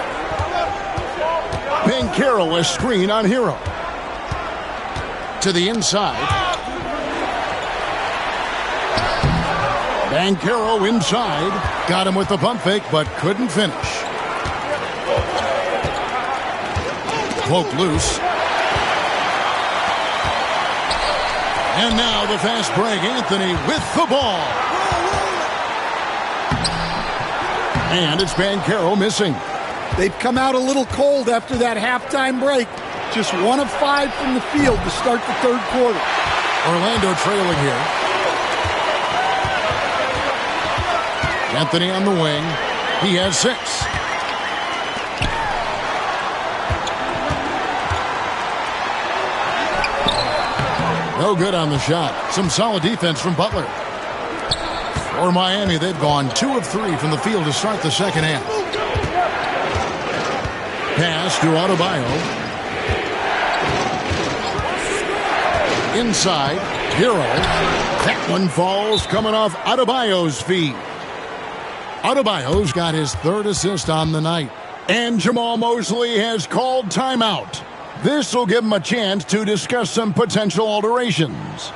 Banchero a screen on Hero. To the inside. Banchero inside. Got him with the pump fake, but couldn't finish. Poke loose. And now the fast break. Anthony with the ball. And it's Banchero missing. They've come out a little cold after that halftime break. Just 1 of 5 from the field to start the third quarter. Orlando trailing here. Anthony on the wing. He has 6. No good on the shot. Some solid defense from Butler. For Miami, they've gone 2 of 3 from the field to start the second half. Pass to Adebayo. Inside, Hero. That one falls coming off Adebayo's feet. Adebayo's got his 3rd assist on the night. And Jamal Mosley has called timeout. This will give him a chance to discuss some potential alterations.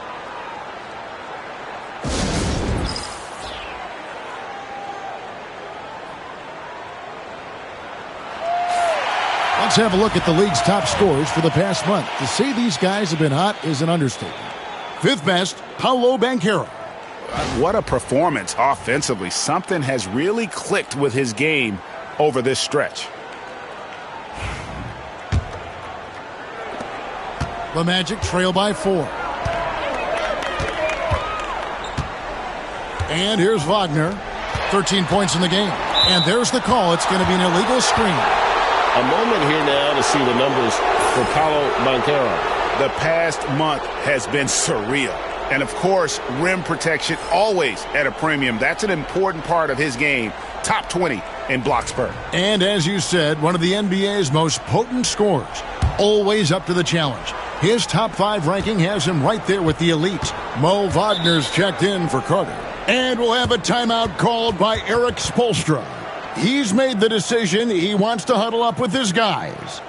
Let's have a look at the league's top scorers for the past month. To say these guys have been hot is an understatement. 5th best, Paolo Banchero. What a performance offensively. Something has really clicked with his game over this stretch. The Magic trail by 4. And here's Wagner. 13 points in the game. And there's the call. It's going to be an illegal screen. A moment here now to see the numbers for Paolo Banchero. The past month has been surreal. And, of course, rim protection always at a premium. That's an important part of his game. Top 20 in block spurt. And as you said, one of the NBA's most potent scorers. Always up to the challenge. His top 5 ranking has him right there with the elite. Mo Wagner's checked in for Carter. And we'll have a timeout called by Eric Spoelstra. He's made the decision. He wants to huddle up with his guys.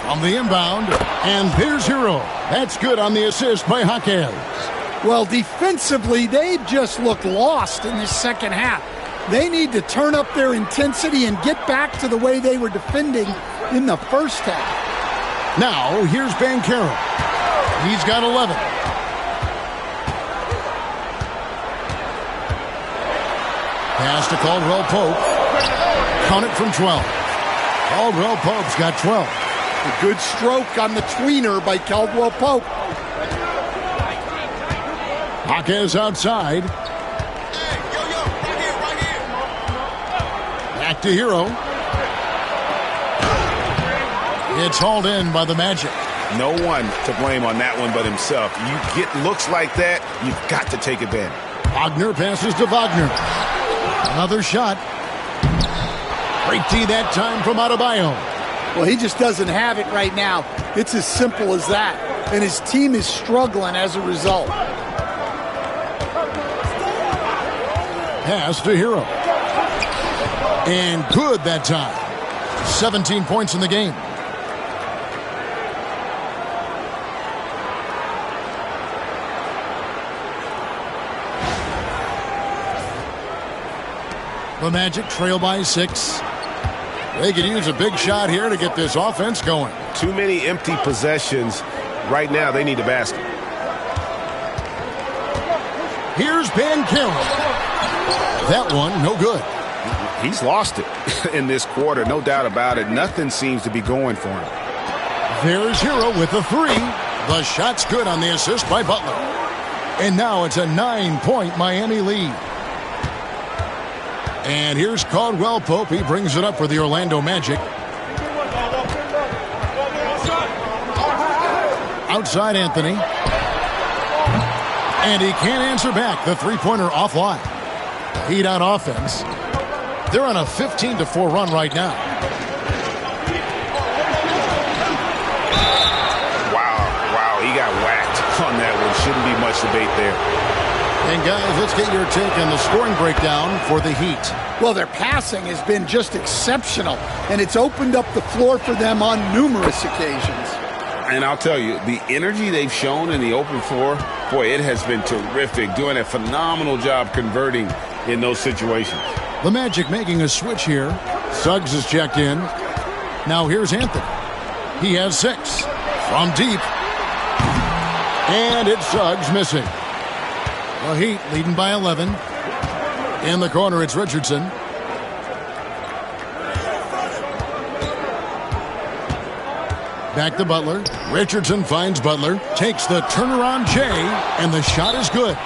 On the inbound, and there's Hero. That's good on the assist by Jaquez. Well, defensively, they've just looked lost in this second half. They need to turn up their intensity and get back to the way they were defending in the first half. Now, here's Banchero. He's got 11. Pass to Caldwell Pope. Count it from 12. Caldwell Pope's got 12. A good stroke on the tweener by Caldwell Pope. Jaquez outside. Back to Hero. It's hauled in by the Magic. No one to blame on that one but himself. You get looks like that, you've got to take advantage. Wagner passes to Wagner. Another shot. Great D that time from Adebayo. Well, he just doesn't have it right now. It's as simple as that. And his team is struggling as a result. Pass to Hero. And good that time. 17 points in the game. The Magic trail by 6. They could use a big shot here to get this offense going. Too many empty possessions. Right now, they need a basket. Here's Banchero. That one, no good. He's lost it in this quarter, no doubt about it. Nothing seems to be going for him. There's Hero with the 3. The shot's good on the assist by Butler. And now it's a 9-point Miami lead. And here's Caldwell Pope. He brings it up for the Orlando Magic. Outside Anthony. And he can't answer back. The three-pointer offline. Heat on offense. They're on a 15-4 run right now. Wow, he got whacked on that one. Shouldn't be much debate there. And guys, let's get your take on the scoring breakdown for the Heat. Well, their passing has been just exceptional, and it's opened up the floor for them on numerous occasions. And I'll tell you, the energy they've shown in the open floor, boy, it has been terrific, doing a phenomenal job converting in those situations. The Magic making a switch here. Suggs is checked in. Now here's Anthony. He has 6 from deep. And it's Suggs missing. The Heat leading by 11. In the corner, it's Richardson. Back to Butler. Richardson finds Butler. Takes the turnaround J, and the shot is good.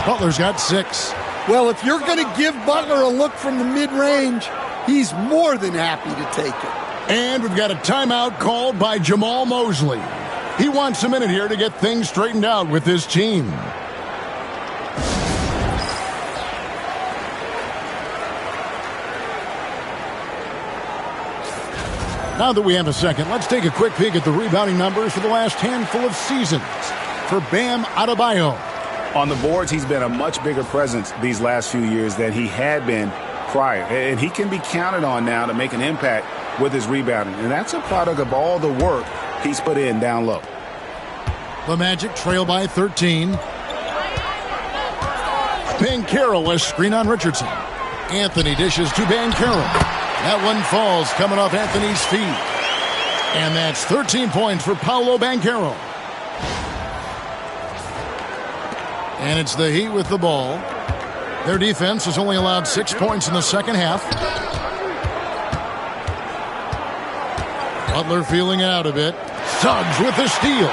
Butler's got 6. Well, if you're going to give Butler a look from the mid-range, he's more than happy to take it. And we've got a timeout called by Jamal Mosley. He wants a minute here to get things straightened out with his team. Now that we have a second, let's take a quick peek at the rebounding numbers for the last handful of seasons for Bam Adebayo. On the boards, he's been a much bigger presence these last few years than he had been prior. And he can be counted on now to make an impact with his rebounding. And that's a product of all the work he's put in down low. The Magic trail by 13. Banchero, a screen on Richardson. Anthony dishes to Banchero. That one falls coming off Anthony's feet. And that's 13 points for Paolo Banchero. And it's the Heat with the ball. Their defense has only allowed 6 points in the second half. Butler feeling it out a bit. Suggs with the steal.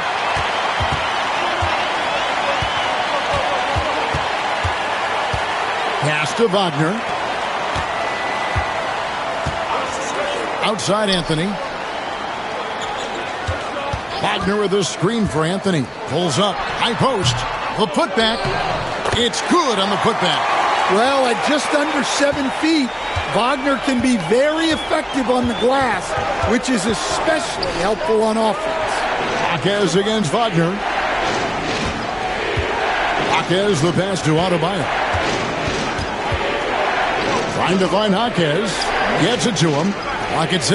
Pass to Wagner. Outside Anthony. Wagner with a screen for Anthony. Pulls up. High post. The putback. It's good on the putback. Well, at just under 7 feet, Wagner can be very effective on the glass, which is especially helpful on offense. Jaquez against Wagner. Jaquez the pass to Adebayo. Trying to find Jaquez. Gets it to him. Clock at 6.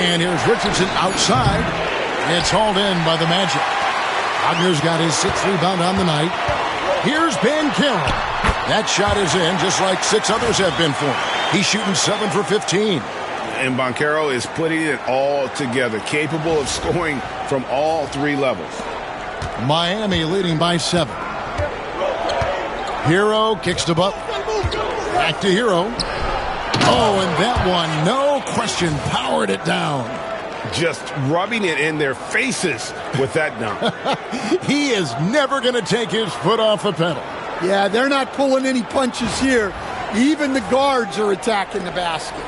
And here's Richardson outside. It's hauled in by the Magic. Wagner's got his 6th rebound on the night. Here's Banchero. That shot is in, just like 6 others have been for him. He's shooting 7 for 15. And Banchero is putting it all together, capable of scoring from all 3 levels. Miami leading by 7. Hero kicks to Butler. Back to Hero. Oh, and that one, no question, powered it down. Just rubbing it in their faces with that dunk. He is never going to take his foot off the pedal. Yeah, they're not pulling any punches here. Even the guards are attacking the basket.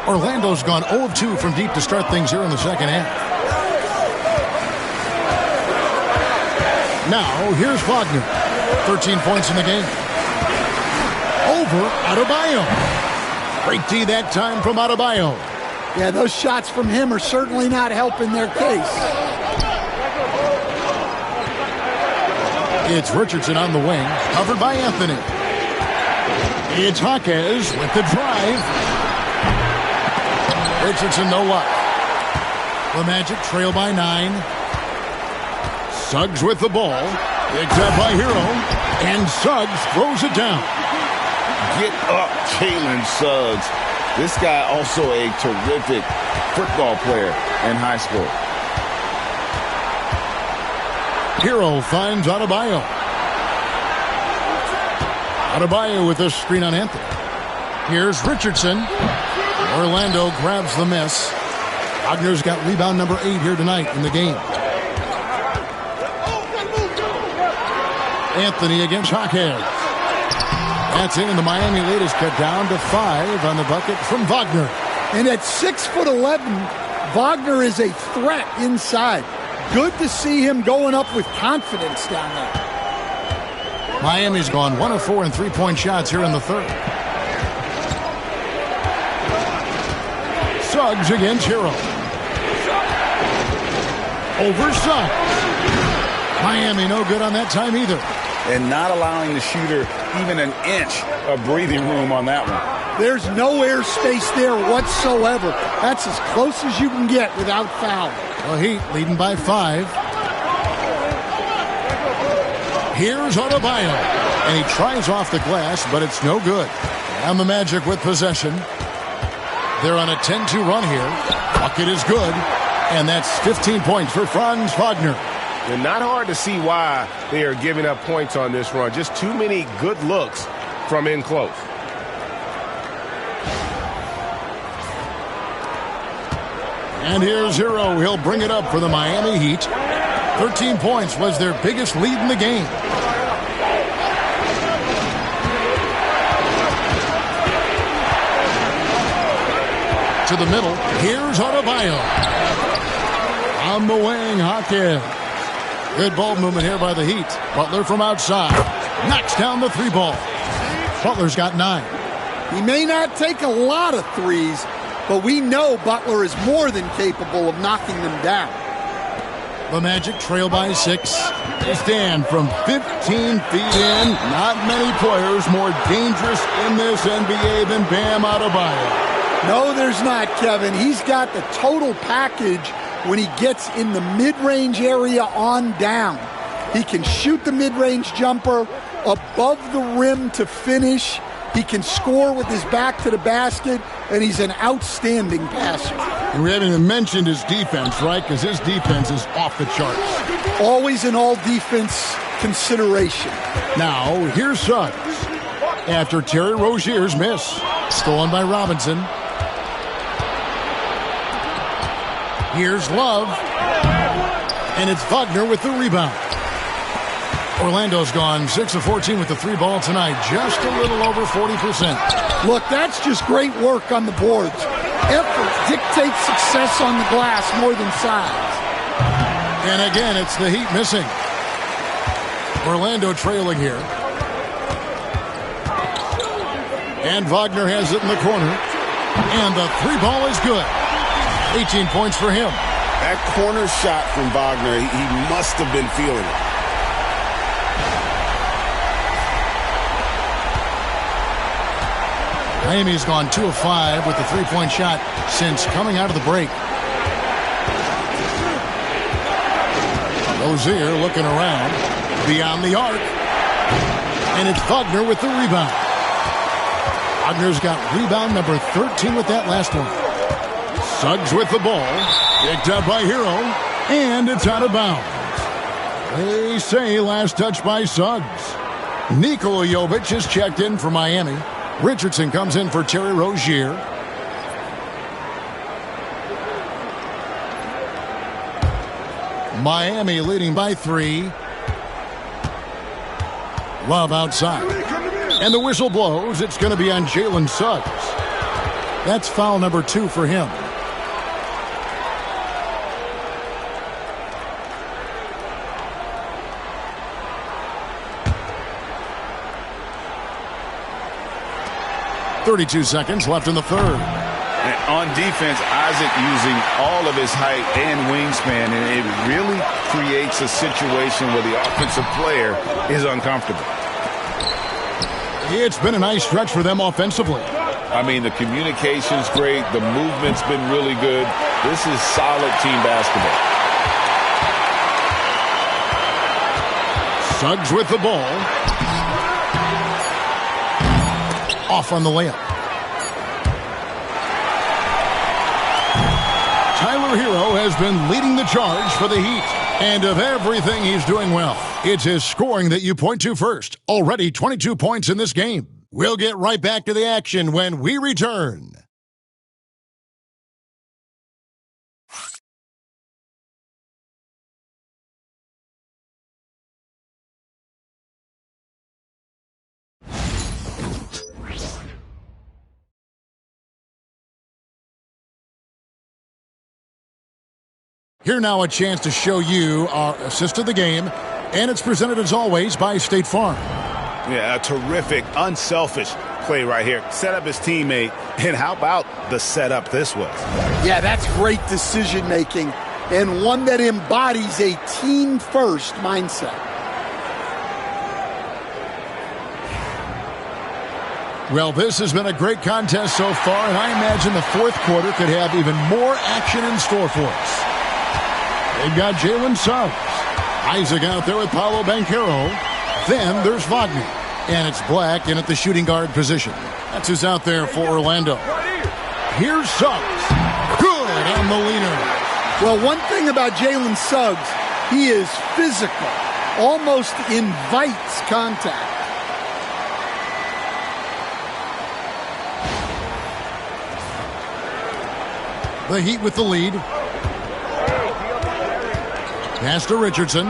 Orlando's gone 0 of 2 from deep to start things here in the second half. Now, here's Wagner. 13 points in the game. Over Adebayo. Great D that time from Adebayo. Yeah, those shots from him are certainly not helping their case. It's Richardson on the wing, covered by Anthony. It's Jaquez with the drive. Richardson, no luck. The Magic trail by 9. Suggs with the ball. Picked up by Hero. And Suggs throws it down. Get up, Jalen Suggs. This guy also a terrific football player in high school. Hero finds Adebayo. Adebayo with a screen on Anthony. Here's Richardson. Orlando grabs the miss. Wagner's got rebound number 8 here tonight in the game. Anthony against Jaquez. That's in, and the Miami lead is cut down to 5 on the bucket from Wagner. And at 6'11", Wagner is a threat inside. Good to see him going up with confidence down there. Miami's gone 1 of 4 in 3-point shots here in the third. Suggs against Hero. Over Suggs. Miami no good on that time either. And not allowing the shooter even an inch of breathing room on that one. There's no airspace there whatsoever. That's as close as you can get without foul. The Heat leading by 5. Here's Adebayo. And he tries off the glass, but it's no good. And the Magic with possession. They're on a 10-2 run here. Bucket is good. And that's 15 points for Franz Wagner. And not hard to see why they are giving up points on this run. Just too many good looks from in close. And here's Hero. He'll bring it up for the Miami Heat. 13 points was their biggest lead in the game. To the middle. Here's Adebayo. On the wing, Jaquez. Good ball movement here by the Heat. Butler from outside. Knocks down the 3-ball. Butler's got 9. He may not take a lot of threes, but we know Butler is more than capable of knocking them down. The Magic trail by 6. They stand from 15 feet in. Not many players more dangerous in this NBA than Bam Adebayo. No, there's not, Kevin. He's got the total package when he gets in the mid-range area on down. He can shoot the mid-range jumper above the rim to finish. He can score with his back to the basket, and he's an outstanding passer. And we haven't even mentioned his defense, right? Because his defense is off the charts. Always an all-defense consideration. Now, here's Suggs. After Terry Rozier's miss. Stolen by Robinson. Here's Love. And it's Wagner with the rebound. Orlando's gone 6 of 14 with the 3-ball tonight. Just a little over 40%. Look, that's just great work on the boards. Effort dictates success on the glass more than size. And again, it's the Heat missing. Orlando trailing here. And Wagner has it in the corner. And the 3-ball is good. 18 points for him. That corner shot from Wagner, he must have been feeling it. Miami's gone 2 of 5 with the 3-point shot since coming out of the break. Rozier looking around. beyond the arc. And it's Wagner with the rebound. Wagner's got rebound number 13 with that last one. Suggs with the ball. Picked up by Hero. And it's out of bounds. They say last touch by Suggs. Nikola Jovic is checked in for Miami. Richardson comes in for Terry Rozier. Miami leading by 3. Love outside. And the whistle blows. It's going to be on Jalen Suggs. That's foul number 2 for him. .32 seconds left in the third. And on defense, Isaac using all of his height and wingspan, and it really creates a situation where the offensive player is uncomfortable. It's been a nice stretch for them offensively. I mean, the communication's great. The movement's been really good. This is solid team basketball. Suggs with the ball. Off on the layup. Tyler Hero has been leading the charge for the Heat. And of everything, he's doing well. It's his scoring that you point to first. Already 22 points in this game. We'll get right back to the action when we return. Here now a chance to show you our assist of the game, and it's presented as always by State Farm. Yeah, a terrific, unselfish play right here. Set up his teammate, and how about the setup this was? Yeah, that's great decision making, and one that embodies a team-first mindset. Well, this has been a great contest so far, and I imagine the fourth quarter could have even more action in store for us. They've got Jalen Suggs. Isaac out there with Paolo Banchero. Then there's Wagner. And it's Black in at the shooting guard position. That's who's out there for Orlando. Here's Suggs. Good on the leaner. Well, one thing about Jalen Suggs, he is physical. Almost invites contact. The Heat with the lead. Pass to Richardson.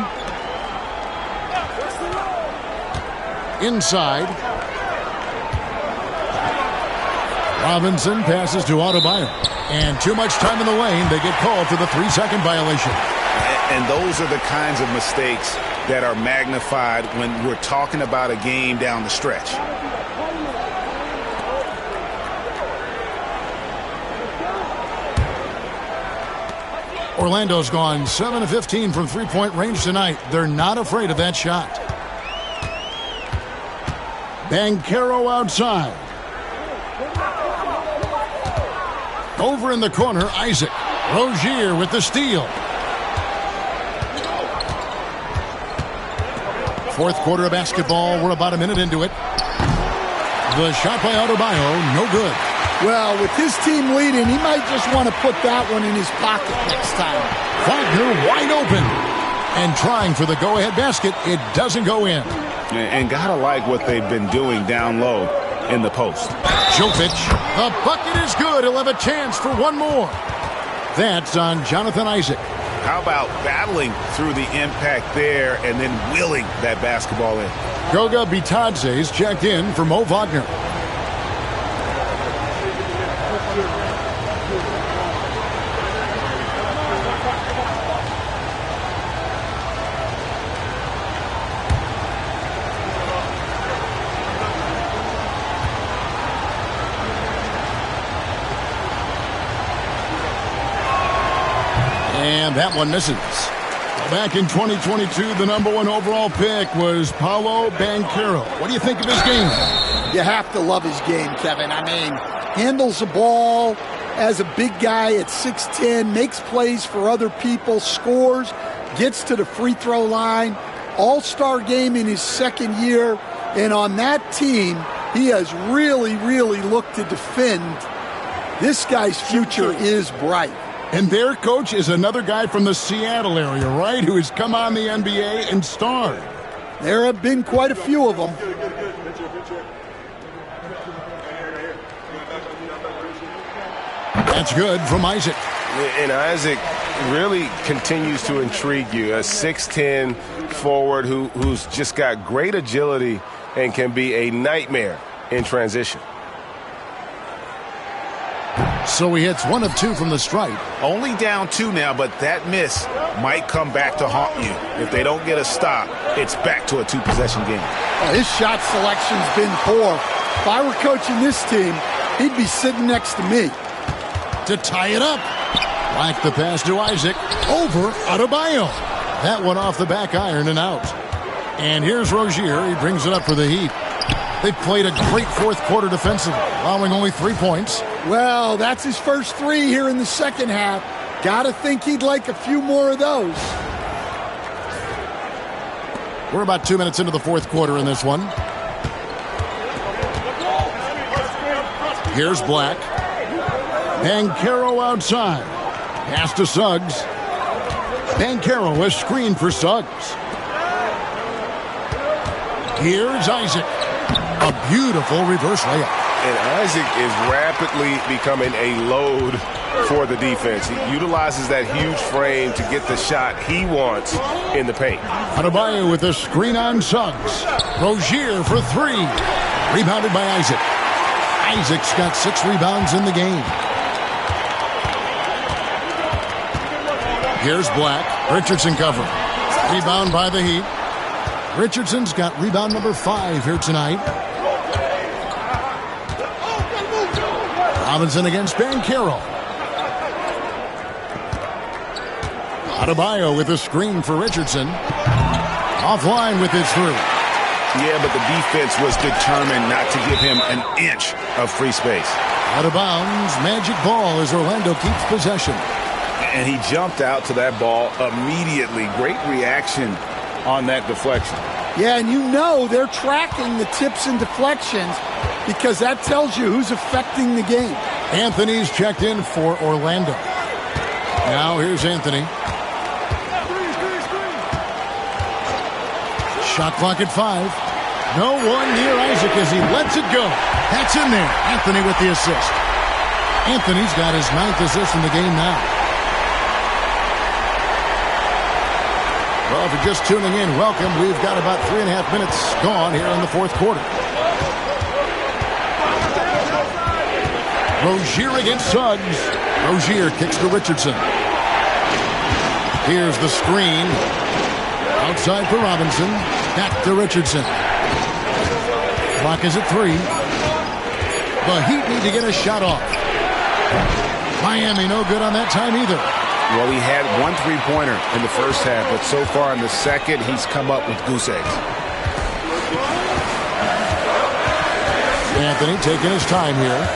Inside. Robinson passes to Adebayo. And too much time in the lane. They get called for the 3-second violation. And those are the kinds of mistakes that are magnified when we're talking about a game down the stretch. Orlando's gone 7 of 15 from three-point range tonight. They're not afraid of that shot. Banchero outside. Over in the corner, Isaac. Rozier with the steal. Fourth quarter of basketball. We're about a minute into it. The shot by Adebayo, no good. Well, with his team leading, he might just want to put that one in his pocket next time. Wagner wide open. And trying for the go-ahead basket. It doesn't go in. And gotta like what they've been doing down low in the post. Jovic. The bucket is good. He'll have a chance for one more. That's on Jonathan Isaac. How about battling through the impact there and then willing that basketball in? Goga Bitadze's checked in for Mo Wagner. And that one misses. Back in 2022, the number 1 overall pick was Paolo Banchero. What do you think of his game? You have to love his game, Kevin. I mean, handles the ball as a big guy at 6'10", makes plays for other people, scores, gets to the free throw line. All-Star game in his second year, and on that team, he has really, really looked to defend. This guy's future is bright. And their coach is another guy from the Seattle area, right, who has come on the NBA and starred. There have been quite a few of them. That's good from Isaac. And Isaac really continues to intrigue you. A 6'10 forward who's just got great agility and can be a nightmare in transition. So he hits 1 of 2 from the stripe. Only down 2 now, but that miss might come back to haunt you. If they don't get a stop, it's back to a 2-possession game. His shot selection's been poor. If I were coaching this team, he'd be sitting next to me. To tie it up. Black the pass to Isaac. Over Adebayo. That one off the back iron and out. And here's Rozier. He brings it up for the Heat. They've played a great fourth quarter defensively, allowing only 3 points. Well, that's his first 3 here in the second half. Gotta think he'd like a few more of those. We're about 2 minutes into the fourth quarter in this one. Here's Black. Banchero outside. Pass to Suggs. Banchero, a screen for Suggs. Here's Isaac. A beautiful reverse layup. And Isaac is rapidly becoming a load for the defense. He utilizes that huge frame to get the shot he wants in the paint. Adebayo with a screen on Suggs. Rozier for 3. Rebounded by Isaac. Isaac's got 6 rebounds in the game. Here's Black. Richardson covering. Rebound by the Heat. Richardson's got rebound number 5 here tonight. Robinson against Banchero. Adebayo with a screen for Richardson. Offline with his 3. Yeah, but the defense was determined not to give him an inch of free space. Out of bounds, magic ball as Orlando keeps possession. And he jumped out to that ball immediately. Great reaction on that deflection. Yeah, and you know they're tracking the tips and deflections because that tells you who's affecting the game. Anthony's checked in for Orlando. Now here's Anthony. Shot clock at 5. No one near Isaac as he lets it go. That's in there. Anthony with the assist. Anthony's got his 9th assist in the game now. Well, if you're just tuning in, welcome. We've got about 3.5 minutes gone here in the fourth quarter. Rozier against Suggs. Rozier kicks to Richardson. Here's the screen. Outside for Robinson. Back to Richardson. Clock is at 3. The Heat need to get a shot off. Miami no good on that time either. Well, he had 1 3-pointer in the first half, but so far in the second, he's come up with goose eggs. Anthony taking his time here.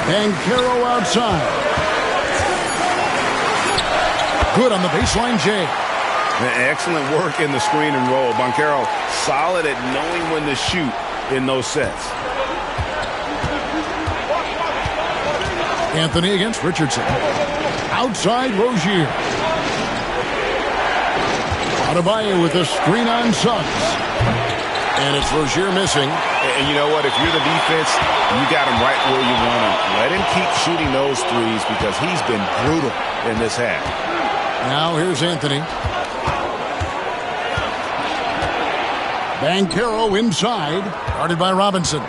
Banchero outside. Good on the baseline, Jay. Excellent work in the screen and roll. Banchero solid at knowing when to shoot in those sets. Anthony against Richardson. Outside Rozier. Adebayo with a screen on Suggs. And it's Rozier missing. And you know what? If you're the defense, you got him right where you want him. Let him keep shooting those threes because he's been brutal in this half. Now here's Anthony. Banchero inside. Guarded by Robinson.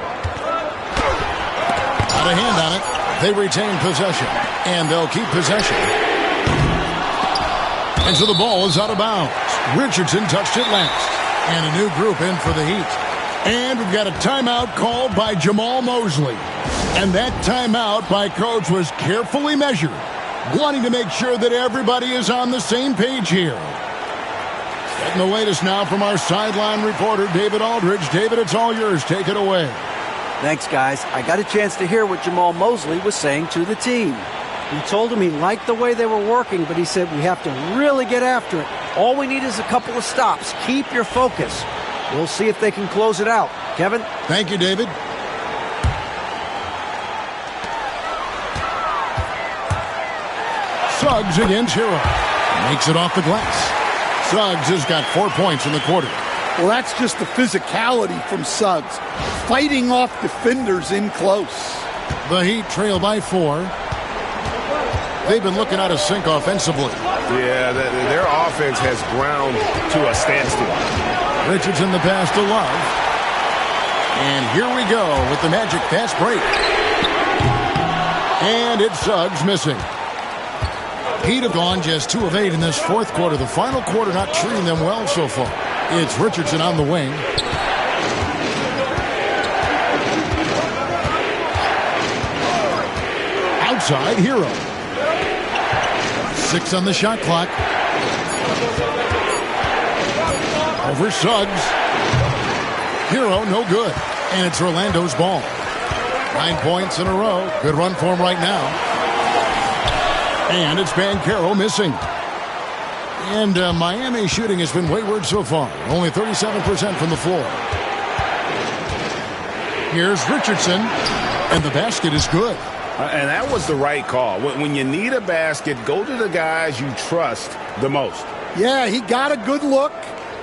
Got a hand on it. They retain possession, and they'll keep possession. And so the ball is out of bounds. Richardson touched it last. And a new group in for the Heat. And we've got a timeout called by Jamal Mosley. And that timeout by Coach was carefully measured, wanting to make sure that everybody is on the same page here. Getting the latest now from our sideline reporter, David Aldridge. David, it's all yours. Take it away. Thanks, guys. I got a chance to hear what Jamal Mosley was saying to the team. He told him he liked the way they were working, but he said we have to really get after it. All we need is a couple of stops. Keep your focus. We'll see if they can close it out. Kevin? Thank you, David. Suggs against Hero. Makes it off the glass. Suggs has got 4 points in the quarter. Well, that's just the physicality from Suggs. Fighting off defenders in close. The Heat trail by 4. They've been looking out of sync offensively. Yeah, their offense has ground to a standstill. Richardson the pass to Love. And here we go with the Magic fast break. And it's Suggs missing. Heat have gone just 2 of 8 in this fourth quarter. The final quarter not treating them well so far. It's Richardson on the wing. Outside, Hero. 6 on the shot clock. Over Suggs. Hero, no good. And it's Orlando's ball. 9 points in a row. Good run for him right now. And it's Banchero missing. And Miami shooting has been wayward so far. Only 37% from the floor. Here's Richardson. And the basket is good. And that was the right call. When you need a basket, go to the guys you trust the most. Yeah, he got a good look,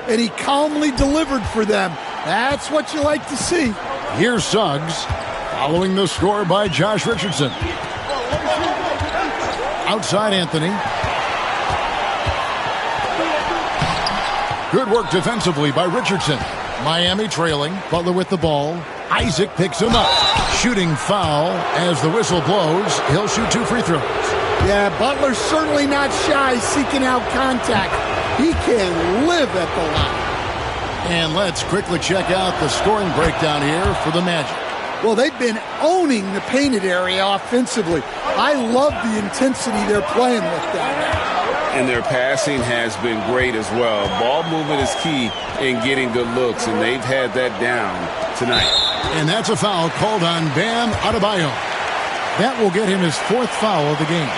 and he calmly delivered for them. That's what you like to see. Here's Suggs, following the score by Josh Richardson. Outside Anthony. Good work defensively by Richardson. Miami trailing. Butler with the ball. Isaac picks him up. Shooting foul as the whistle blows. He'll shoot 2 free throws. Yeah, Butler's certainly not shy seeking out contact. He can live at the line. And let's quickly check out the scoring breakdown here for the Magic. Well, they've been owning the painted area offensively. I love the intensity they're playing with down there. And their passing has been great as well. Ball movement is key in getting good looks, and they've had that down tonight. And that's a foul called on Bam Adebayo. That will get him his 4th foul of the game.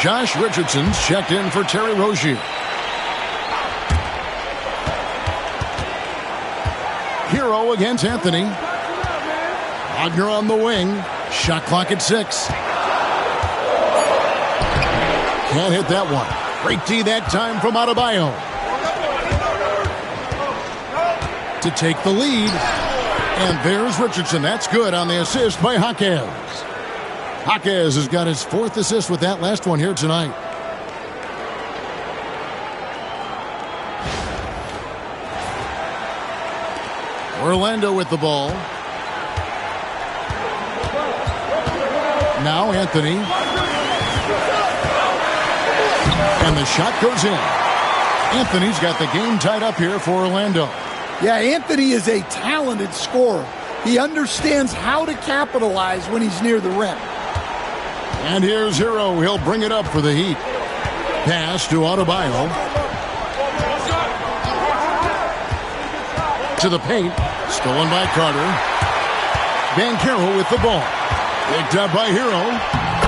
Josh Richardson's checked in for Terry Rozier. Hero against Anthony. Wagner on the wing. Shot clock at 6. Can't hit that one. Great D that time from Adebayo. To take the lead. And there's Richardson. That's good on the assist by Jaquez. Jaquez has got his 4th assist with that last one here tonight. Orlando with the ball. Now Anthony. And the shot goes in. Anthony's got the game tied up here for Orlando. Yeah, Anthony is a talented scorer. He understands how to capitalize when he's near the rim. And here's Hero. He'll bring it up for the Heat. Pass to Adebayo. To the paint. Stolen by Carter. Banchero with the ball. Picked up by Hero.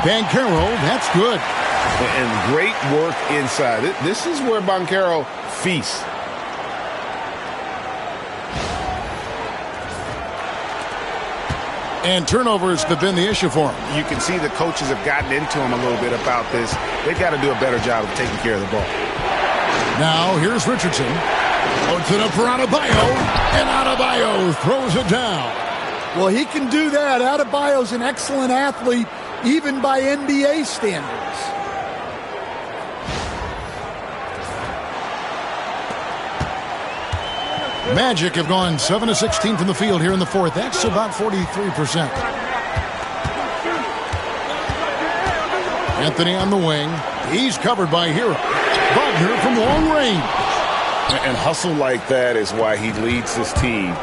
Banchero, that's good. And great work inside. This is where Banchero feasts. And turnovers have been the issue for him. You can see the coaches have gotten into him a little bit about this. They've got to do a better job of taking care of the ball. Now here's Richardson. Puts it up for Adebayo. And Adebayo throws it down. Well, he can do that. Adebayo's an excellent athlete, even by NBA standards. Magic have gone 7 of 16 from the field here in the 4th. That's about 43%. Anthony on the wing. He's covered by Hero. Wagner from long range. And hustle like that is why he leads his team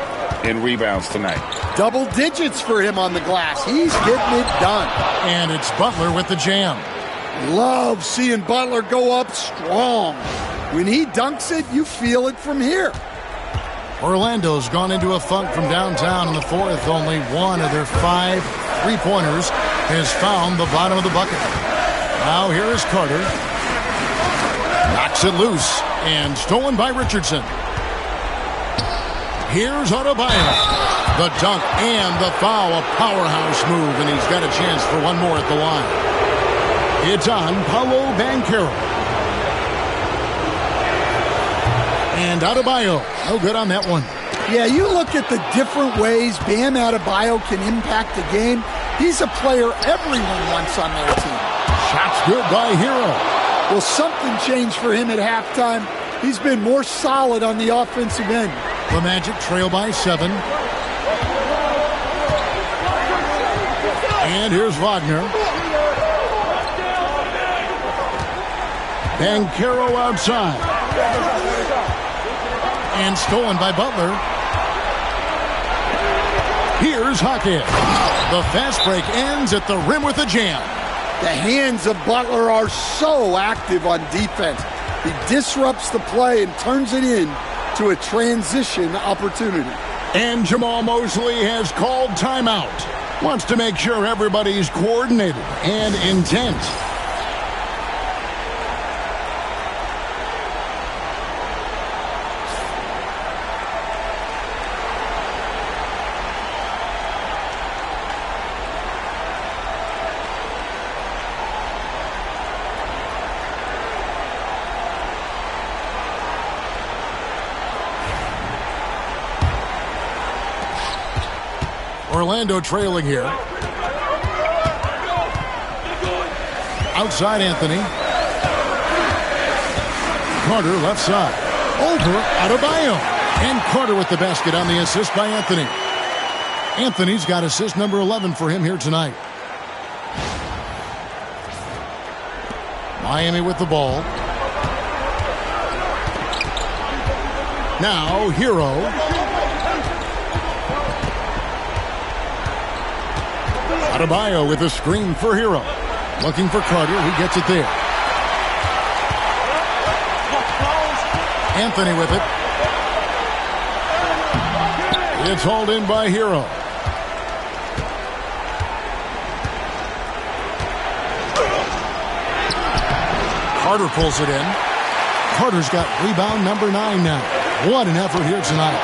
in rebounds tonight. Double digits for him on the glass. He's getting it done. And it's Butler with the jam. Love seeing Butler go up strong. When he dunks it, you feel it from here. Orlando's gone into a funk from downtown in the 4th. Only one of their 5 3-pointers has found the bottom of the bucket. Now here is Carter. Knocks it loose and stolen by Richardson. Here's Adebayo. The dunk and the foul, a powerhouse move, and he's got a chance for one more at the line. It's on Paolo Banchero. And Adebayo, no good on that one. Yeah, you look at the different ways Bam Adebayo can impact the game. He's a player everyone wants on their team. Shots good by Hero. Well, something changed for him at halftime. He's been more solid on the offensive end. The Magic trail by 7. And here's Wagner. Banchero outside. And stolen by Butler. Here's Hawkins. The fast break ends at the rim with a jam. The hands of Butler are so active on defense. He disrupts the play and turns it in to a transition opportunity. And Jamal Mosley has called timeout. Wants to make sure everybody's coordinated and intent. Orlando trailing here. Outside Anthony. Carter left side. Over Adebayo. And Carter with the basket on the assist by Anthony. Anthony's got assist number 11 for him here tonight. Miami with the ball. Now Hero. Adebayo with a screen for Hero. Looking for Carter, who gets it there. Anthony with it. It's hauled in by Hero. Carter pulls it in. Carter's got rebound number 9 now. What an effort here tonight.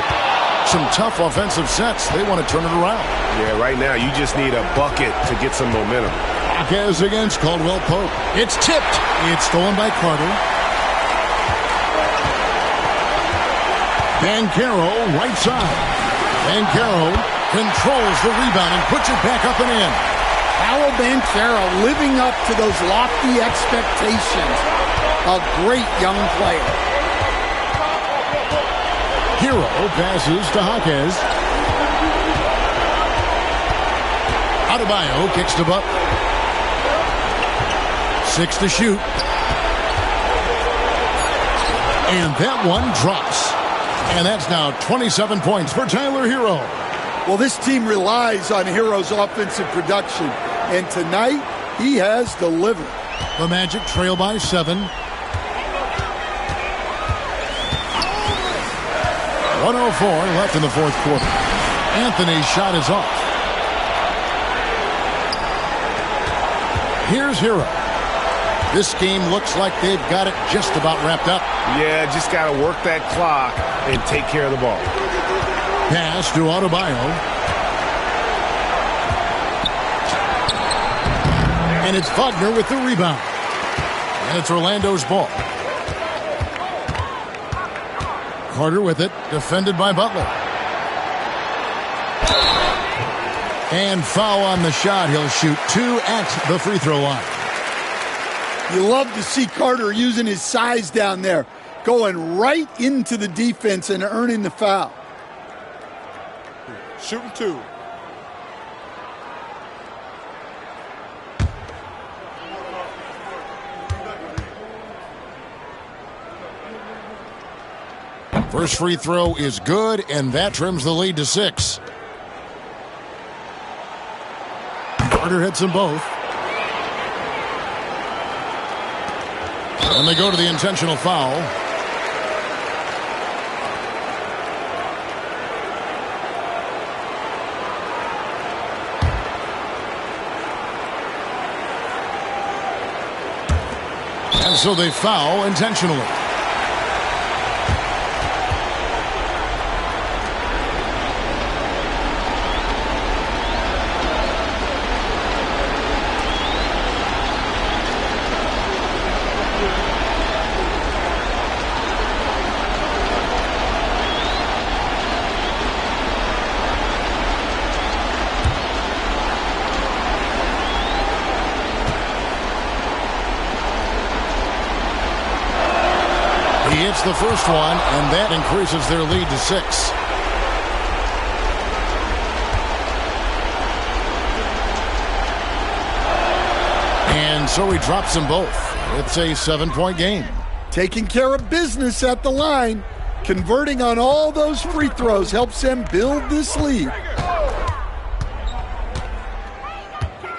Some tough offensive sets. They want to turn it around. Yeah, right now you just need a bucket to get some momentum. Hawkins against Caldwell Pope. It's tipped. It's stolen by Carter. Banchero right side. Banchero controls the rebound and puts it back up and in. Paolo Banchero living up to those lofty expectations. A great young player. Hero passes to Hawkins. Adebayo kicks to Butler. 6 to shoot. And that one drops. And that's now 27 points for Tyler Hero. Well, this team relies on Hero's offensive production. And tonight, he has delivered. The Magic trail by 7. 104 left in the fourth quarter. Anthony's shot is off. Here's Hero. This game looks like they've got it just about wrapped up. Yeah, just got to work that clock and take care of the ball. Pass to Adebayo. And it's Wagner with the rebound. And it's Orlando's ball. Carter with it, defended by Butler. And foul on the shot. He'll shoot 2 at the free throw line. You love to see Carter using his size down there, going right into the defense and earning the foul. Shooting 2. First free throw is good, and that trims the lead to 6. Carter hits them both. And they go to the intentional foul. So they foul intentionally. He hits the first one, and that increases their lead to 6. And so he drops them both. It's a 7-point game. Taking care of business at the line, converting on all those free throws helps them build this lead.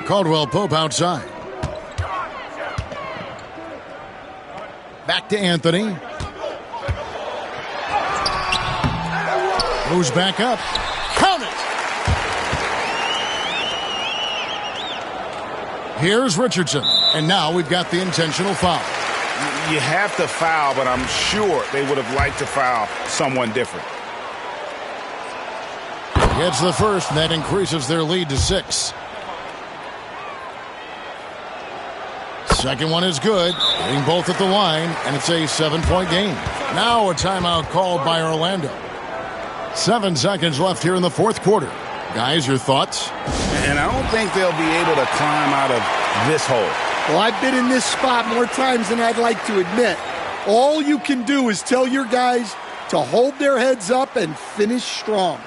Caldwell Pope outside. Back to Anthony. Goes back up. Count it! Here's Richardson. And now we've got the intentional foul. You have to foul, but I'm sure they would have liked to foul someone different. Gets the first, and that increases their lead to 6. Second one is good. Hitting both at the line, and it's a 7-point game. Now a timeout called by Orlando. 7 seconds left here in the fourth quarter. Guys, your thoughts? And I don't think they'll be able to climb out of this hole. Well, I've been in this spot more times than I'd like to admit. All you can do is tell your guys to hold their heads up and finish strong.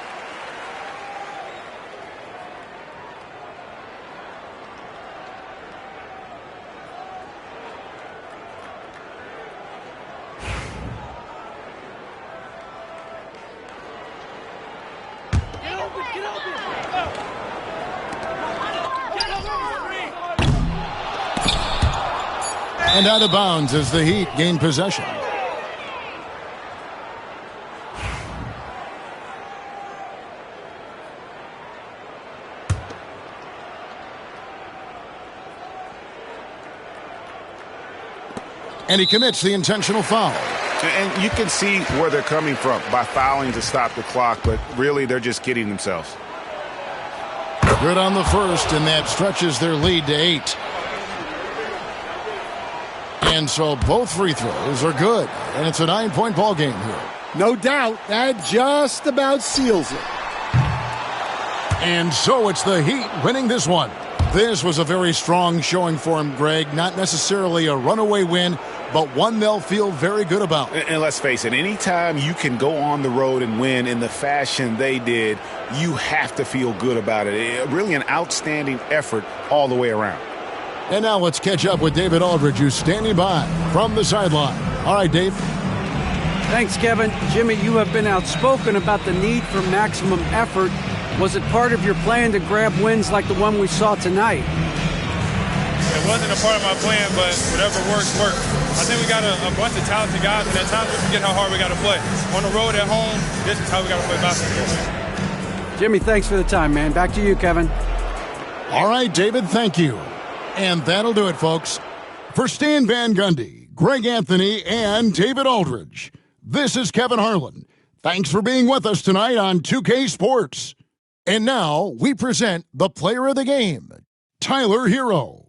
And out of bounds as the Heat gain possession. And he commits the intentional foul. And you can see where they're coming from by fouling to stop the clock, but really they're just kidding themselves. Good on the first, and that stretches their lead to 8. And so both free throws are good, and it's a 9-point ball game here. No doubt, that just about seals it. And so it's the Heat winning this one. This was a very strong showing for him, Greg. Not necessarily a runaway win, but one they'll feel very good about. And let's face it, anytime you can go on the road and win in the fashion they did, you have to feel good about it. Really an outstanding effort all the way around. And now let's catch up with David Aldridge, who's standing by from the sideline. All right, Dave. Thanks, Kevin. Jimmy, you have been outspoken about the need for maximum effort. Was it part of your plan to grab wins like the one we saw tonight? It wasn't a part of my plan, but whatever works, works. I think we got a bunch of talented guys, and at times we forget how hard we got to play. On the road, at home, this is how we got to play basketball. Jimmy, thanks for the time, man. Back to you, Kevin. All right, David, thank you. And that'll do it, folks. For Stan Van Gundy, Greg Anthony, and David Aldridge, this is Kevin Harlan. Thanks for being with us tonight on 2K Sports. And now we present the player of the game, Tyler Hero.